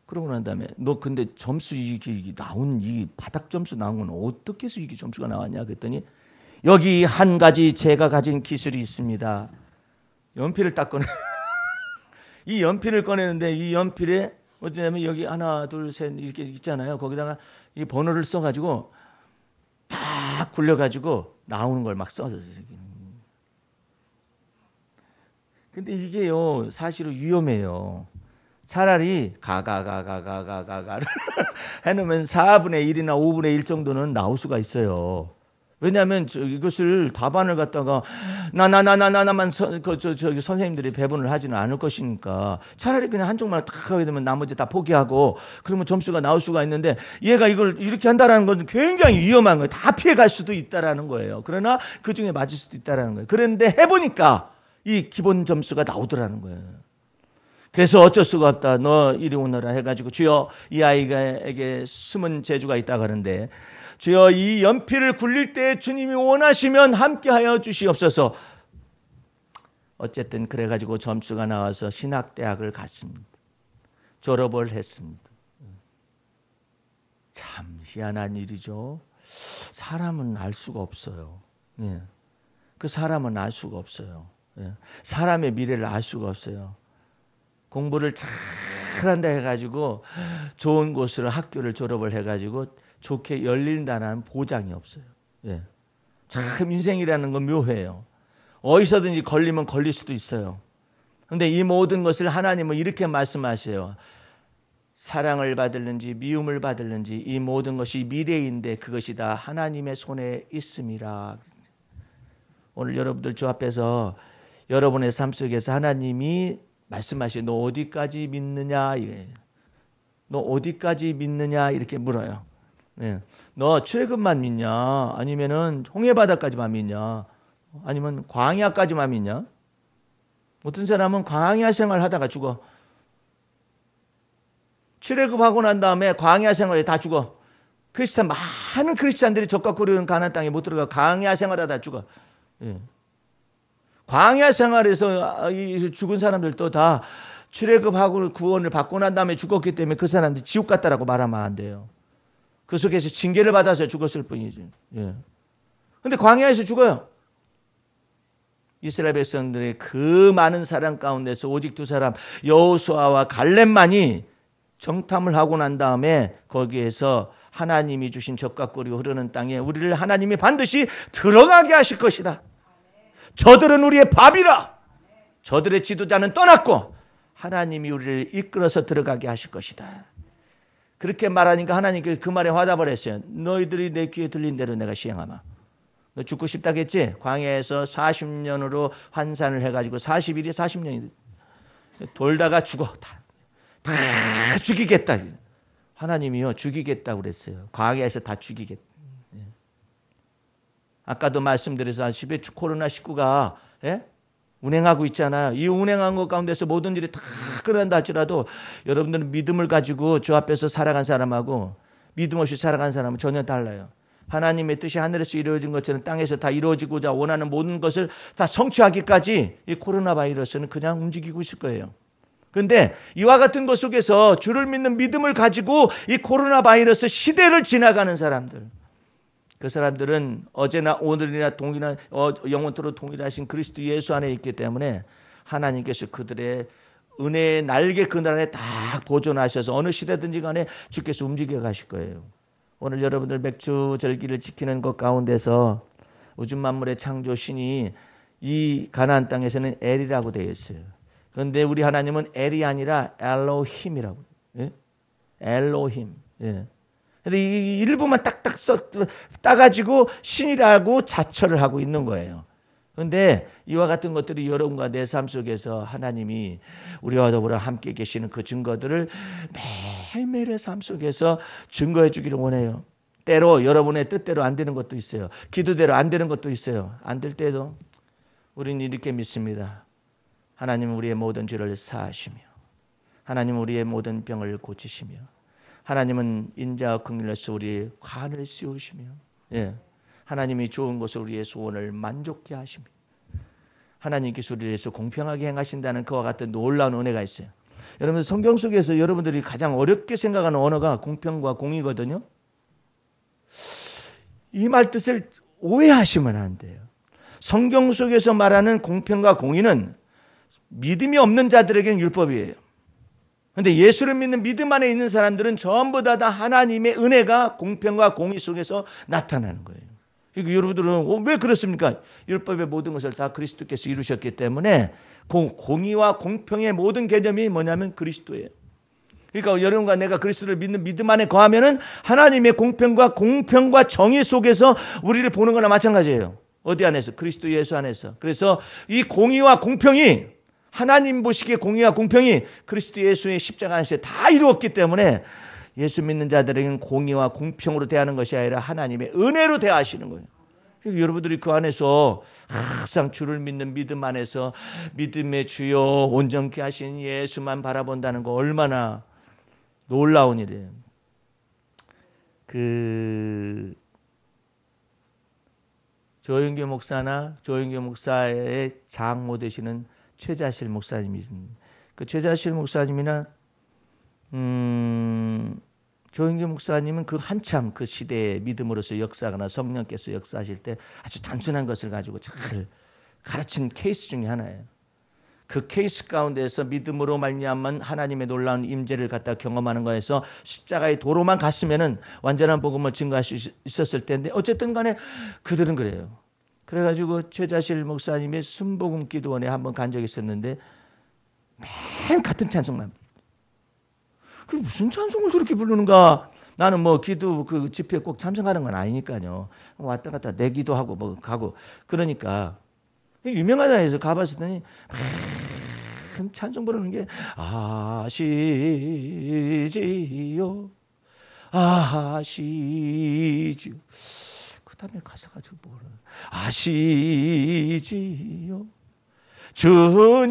그러고 난 다음에 너 근데 점수 이게 나온 이 바닥 점수 나온 건 어떻게 해서 이게 점수가 나왔냐 그랬더니 여기 한 가지 제가 가진 기술이 있습니다. 연필을 딱 꺼내. 이 연필을 꺼내는데 이 연필에 어쩌냐면 여기 하나 둘 셋 이렇게 있잖아요. 거기다가 이 번호를 써가지고 딱 굴려가지고 나오는 걸 막 써서. 근데 이게요 사실은 위험해요. 차라리 가가를 해놓으면 4분의 1이나 5분의 1 정도는 나올 수가 있어요. 왜냐하면 이것을 답안을 갖다가 나만 저기 선생님들이 배분을 하지는 않을 것이니까 차라리 그냥 한쪽만 딱 하게 되면 나머지 다 포기하고 그러면 점수가 나올 수가 있는데 얘가 이걸 이렇게 한다라는 것은 굉장히 위험한 거예요. 다 피해갈 수도 있다라는 거예요. 그러나 그 중에 맞을 수도 있다라는 거예요. 그런데 해보니까 이 기본 점수가 나오더라는 거예요. 그래서 어쩔 수가 없다. 너 이리 오너라 해가지고 주여 이 아이에게 숨은 재주가 있다고 하는데 주여 이 연필을 굴릴 때 주님이 원하시면 함께하여 주시옵소서. 어쨌든 그래가지고 점수가 나와서 신학대학을 갔습니다. 졸업을 했습니다. 참 희한한 일이죠. 사람은 알 수가 없어요. 예. 그 사람은 알 수가 없어요. 예. 사람의 미래를 알 수가 없어요. 공부를 잘한다 해가지고 좋은 곳으로 학교를 졸업을 해가지고 좋게 열린다는 보장이 없어요. 예. 참 인생이라는 건 묘해요. 어디서든지 걸리면 걸릴 수도 있어요. 그런데 이 모든 것을 하나님은 이렇게 말씀하세요. 사랑을 받을는지 미움을 받을는지 이 모든 것이 미래인데 그것이 다 하나님의 손에 있음이라. 오늘 여러분들 주 앞에서 여러분의 삶 속에서 하나님이 말씀하시요. 너 어디까지 믿느냐? 너 어디까지 믿느냐? 이렇게 물어요. 네. 너 출애굽만 믿냐? 아니면은 홍해바다까지만 믿냐? 아니면 광야까지만 믿냐? 어떤 사람은 광야 생활 하다가 죽어. 출애굽하고 난 다음에 광야 생활에 다 죽어. 많은 크리스찬들이 적과 꾸려는 가나안 땅에 못 들어가 광야 생활하다 죽어. 예. 광야 생활에서 죽은 사람들도 다 출애굽하고 구원을 받고 난 다음에 죽었기 때문에 그 사람들이 지옥 갔다라고 말하면 안 돼요. 그 속에서 징계를 받아서 죽었을 뿐이지. 예. 근데 광야에서 죽어요. 이스라엘 백성들의 그 많은 사람 가운데서 오직 두 사람 여호수아와 갈렙만이 정탐을 하고 난 다음에 거기에서 하나님이 주신 적과 꿀이 흐르는 땅에 우리를 하나님이 반드시 들어가게 하실 것이다. 저들은 우리의 밥이라. 저들의 지도자는 떠났고 하나님이 우리를 이끌어서 들어가게 하실 것이다. 그렇게 말하니까 하나님께 그 말에 화답을 했어요. 너희들이 내 귀에 들린 대로 내가 시행하마. 너 죽고 싶다겠지? 광야에서 40년으로 환산을 해가지고 40일이 40년이 돌다가 죽어. 다 죽이겠다. 하나님이요 죽이겠다고 그랬어요. 광야에서 다 죽이겠다. 아까도 말씀드렸다시피 코로나19가 운행하고 있잖아요. 이 운행한 것 가운데서 모든 일이 다 끝난다 할지라도 여러분들은 믿음을 가지고 주 앞에서 살아간 사람하고 믿음 없이 살아간 사람은 전혀 달라요. 하나님의 뜻이 하늘에서 이루어진 것처럼 땅에서 다 이루어지고자 원하는 모든 것을 다 성취하기까지 이 코로나 바이러스는 그냥 움직이고 있을 거예요. 그런데 이와 같은 것 속에서 주를 믿는 믿음을 가지고 이 코로나 바이러스 시대를 지나가는 사람들, 그 사람들은 어제나 오늘이나 영원토록 동일하신 그리스도 예수 안에 있기 때문에 하나님께서 그들의 은혜의 날개 그늘 안에 딱 보존하셔서 어느 시대든지 간에 주께서 움직여 가실 거예요. 오늘 여러분들 맥주 절기를 지키는 것 가운데서 우주 만물의 창조 신이 이 가나안 땅에서는 엘이라고 되어 있어요. 그런데 우리 하나님은 엘이 아니라 엘로힘이라고. 예? 엘로힘. 예. 근데 이 일부만 딱딱 따가지고 신이라고 자처를 하고 있는 거예요. 그런데 이와 같은 것들이 여러분과 내 삶 속에서 하나님이 우리와 더불어 함께 계시는 그 증거들을 매일매일의 삶 속에서 증거해 주기를 원해요. 때로 여러분의 뜻대로 안 되는 것도 있어요. 기도대로 안 되는 것도 있어요. 안 될 때도 우리는 이렇게 믿습니다. 하나님은 우리의 모든 죄를 사하시며 하나님은 우리의 모든 병을 고치시며 하나님은 인자와 긍휼로서 우리의 관을 씌우시며 예. 하나님이 좋은 것을 우리의 소원을 만족케 하시며 하나님께서 우리를 위해서 공평하게 행하신다는 그와 같은 놀라운 은혜가 있어요. 여러분 성경 속에서 여러분들이 가장 어렵게 생각하는 언어가 공평과 공의거든요. 이 말 뜻을 오해하시면 안 돼요. 성경 속에서 말하는 공평과 공의는 믿음이 없는 자들에게는 율법이에요. 그런데 예수를 믿는 믿음 안에 있는 사람들은 전부 다 하나님의 은혜가 공평과 공의 속에서 나타나는 거예요. 그러니까 여러분들은 왜 그렇습니까? 율법의 모든 것을 다 그리스도께서 이루셨기 때문에 공의와 공평의 모든 개념이 뭐냐면 그리스도예요. 그러니까 여러분과 내가 그리스도를 믿는 믿음 안에 거하면은 하나님의 공평과 정의 속에서 우리를 보는 거나 마찬가지예요. 어디 안에서? 그리스도 예수 안에서. 그래서 이 공의와 공평이 하나님 보시기에 공의와 공평이 그리스도 예수의 십자가 안에서 다 이루었기 때문에 예수 믿는 자들에게는 공의와 공평으로 대하는 것이 아니라 하나님의 은혜로 대하시는 거예요. 그러니까 여러분들이 그 안에서 항상 주를 믿는 믿음 안에서 믿음의 주여 온전케 하신 예수만 바라본다는 거 얼마나 놀라운 일이에요. 조영규 목사나 조영규 목사의 장모 되시는 최자실 목사님이 있습니다. 그 최자실 목사님이나 조영규 목사님은 그 한참 그 시대의 믿음으로서 역사하거나 성령께서 역사하실 때 아주 단순한 것을 가지고 잘 가르친 케이스 중에 하나예요. 그 케이스 가운데서 믿음으로 말미암은 하나님의 놀라운 임재를 갖다 경험하는 거에서 십자가의 도로만 갔으면은 완전한 복음을 증거할 수 있었을 텐데 어쨌든 간에 그들은 그래요. 그래가지고 최자실 목사님의 순복음 기도원에 한번 간 적이 있었는데 맨 같은 찬송만. 그 무슨 찬송을 저렇게 부르는가? 나는 뭐 기도 그 집회에 꼭 참석하는 건 아니니까요. 왔다 갔다 내기도 하고 뭐 가고 그러니까 유명하다 해서 가봤더니 찬송 부르는 게 아시지요 아시지요. 그 다음에 가사가 좀 뭐라 아시지요 주님.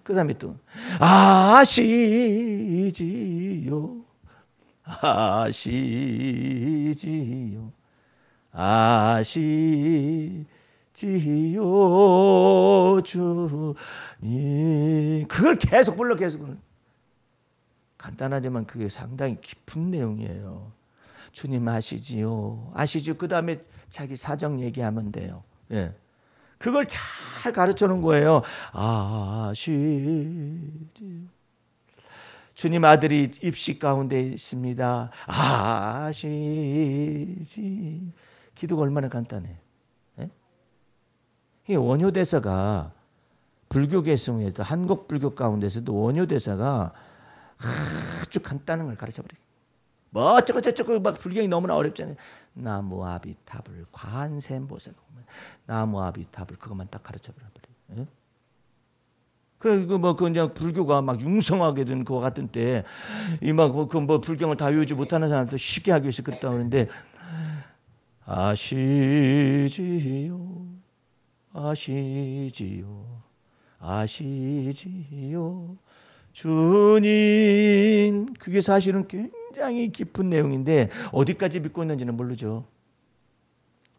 그 다음에 또 아시지요 아시지요 아시지요 주님. 그걸 계속 불러 계속. 간단하지만 그게 상당히 깊은 내용이에요. 주님 아시지요 아시죠. 그 다음에 자기 사정 얘기하면 돼요. 예. 그걸 잘 가르쳐 놓은 거예요. 아시지요 주님 아들이 입시 가운데 있습니다. 아시지. 기도가 얼마나 간단해. 예? 이 원효대사가 불교 계승에서 한국 불교 가운데서도 원효대사가 아주 간단한 걸 가르쳐버려요. 뭐 어쩌고 저쩌고 막 불경이 너무나 어렵잖아요. 나무아비타불 관세음보살 나무아비타불 그것만 딱 가르쳐버려요. 예? 그리고 뭐 그 이제 불교가 막 융성하게 된 그와 같은 때 이 막 그 뭐 불경을 다 외우지 못하는 사람도 쉽게 하기 위해서 그랬다 그러는데 아시지요 아시지요 아시지요 주님. 그게 사실은 굉장히 깊은 내용인데 어디까지 믿고 있는지는 모르죠.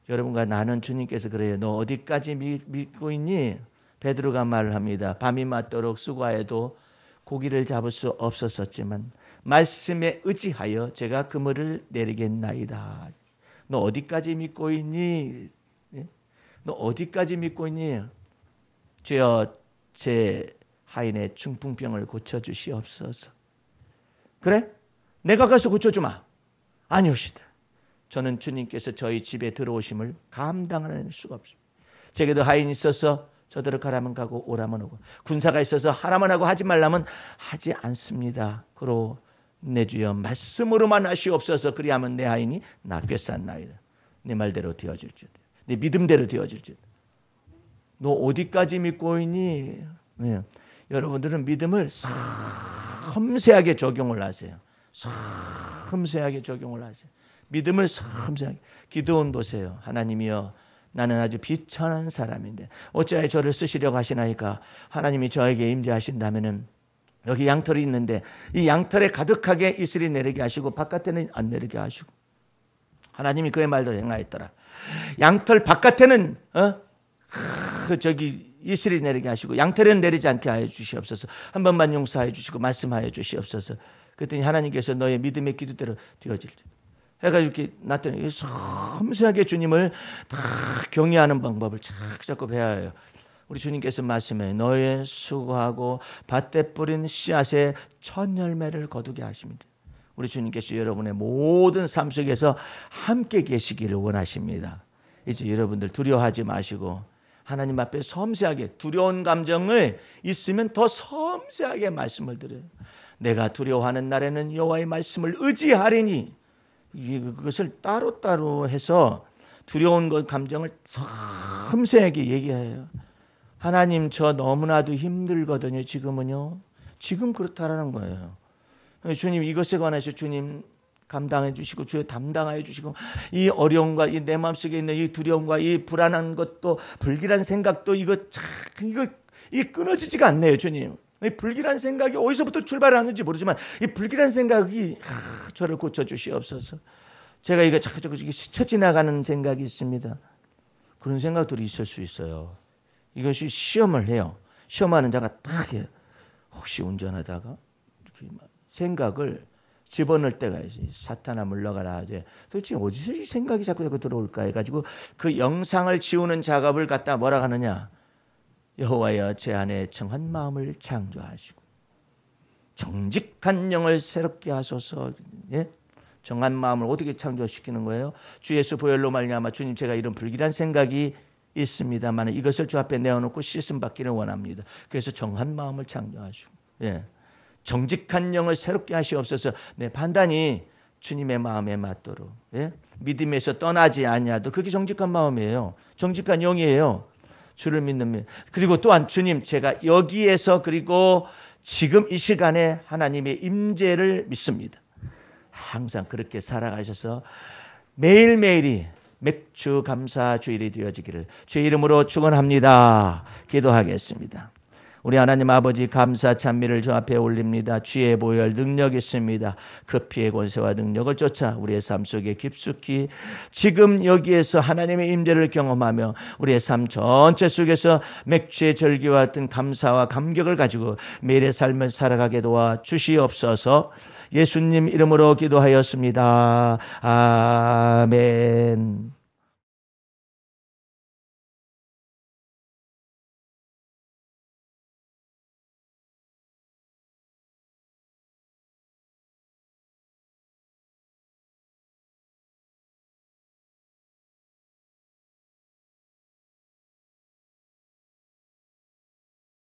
여러분과 나는 주님께서 그래요. 너 어디까지 믿고 있니? 베드로가 말을 합니다. 밤이 맞도록 수고하여도 고기를 잡을 수 없었지만 말씀에 의지하여 제가 그물을 내리겠나이다. 너 어디까지 믿고 있니? 너 어디까지 믿고 있니? 주여 제 하인의 중풍병을 고쳐주시옵소서. 그래? 내가 가서 고쳐주마. 아니오시다. 저는 주님께서 저희 집에 들어오심을 감당할 수가 없습니다. 제게도 하인이 있어서 저더러 가라면 가고 오라면 오고, 군사가 있어서 하라면 하고 하지 말라면 하지 않습니다. 그러 내 주여 말씀으로만 하시옵소서. 그리하면 내 하인이 나 꿰쌌나이다. 네 말대로 되어질지어다. 네 믿음대로 되어질지어다. 너 어디까지 믿고 있니? 네. 여러분들은 믿음을 섬세하게 적용을 하세요. 섬세하게 적용을 하세요. 믿음을 섬세하게. 기도원 보세요. 하나님이여, 나는 아주 비천한 사람인데 어찌하여 저를 쓰시려고 하시나이까. 하나님이 저에게 임재하신다면은 여기 양털이 있는데 이 양털에 가득하게 이슬이 내리게 하시고 바깥에는 안 내리게 하시고. 하나님이 그의 말대로 행하였더라. 양털 바깥에는 이슬이 내리게 하시고 양털에는 내리지 않게 하여 주시옵소서. 한 번만 용서하여 주시고 말씀하여 주시옵소서. 그랬더니 하나님께서 너의 믿음의 기도대로 되어질지 해가지고 이렇게 나타내. 섬세하게 주님을 다 경외하는 방법을 자꾸 배워야 해요. 우리 주님께서 말씀해 너의 수고하고 밭에 뿌린 씨앗에 첫 열매를 거두게 하십니다. 우리 주님께서 여러분의 모든 삶 속에서 함께 계시기를 원하십니다. 이제 여러분들 두려워하지 마시고 하나님 앞에 섬세하게, 두려운 감정을 있으면 더 섬세하게 말씀을 드려요. 내가 두려워하는 날에는 여호와의 말씀을 의지하리니. 그것을 따로따로 해서 두려운 것 감정을 섬세하게 얘기해요. 하나님, 저 너무나도 힘들거든요. 지금은요. 지금 그렇다라는 거예요. 주님, 이것에 관해서 주님 감당해 주시고 주여 담당하여 주시고, 이 어려움과 이 내 마음속에 있는 이 두려움과 이 불안한 것도, 불길한 생각도 이거 끊어지지가 않네요. 주님, 이 불길한 생각이 어디서부터 출발하는지 모르지만 이 불길한 생각이 저를 고쳐주시옵소서. 제가 이거 자꾸 스쳐 지나가는 생각이 있습니다. 그런 생각들이 있을 수 있어요. 이것이 시험을 해요. 시험하는 자가 딱 해요. 혹시 운전하다가 이렇게 생각을 집어넣을 때가 있어요. 사탄아 물러가라. 이제 도대체 어디서 이 생각이 자꾸 들어올까 해가지고 그 영상을 지우는 작업을 갖다 뭐라 하느냐. 여호와여, 제 안에 정한 마음을 창조하시고 정직한 영을 새롭게 하소서. 예? 정한 마음을 어떻게 창조시키는 거예요? 주 예수 보혈로 말미암아 주님, 제가 이런 불길한 생각이 있습니다만 이것을 주 앞에 내어놓고 씻음 받기를 원합니다. 그래서 정한 마음을 창조하시고, 예. 정직한 영을 새롭게 하시옵소서. 내 판단이 주님의 마음에 맞도록, 예? 믿음에서 떠나지 아니하도 그게 정직한 마음이에요. 정직한 영이에요. 주를 믿는 믿음. 그리고 또한 주님, 제가 여기에서 그리고 지금 이 시간에 하나님의 임재를 믿습니다. 항상 그렇게 살아가셔서 매일매일이 맥주 감사 주일이 되어지기를 주의 이름으로 축원합니다. 기도하겠습니다. 우리 하나님 아버지, 감사 찬미를 주 앞에 올립니다. 주의 보혈 능력 있습니다. 그 피의 권세와 능력을 쫓아 우리의 삶 속에 깊숙이 지금 여기에서 하나님의 임재를 경험하며 우리의 삶 전체 속에서 맥주의 절기와 같은 감사와 감격을 가지고 매일의 삶을 살아가게 도와 주시옵소서. 예수님 이름으로 기도하였습니다. 아멘.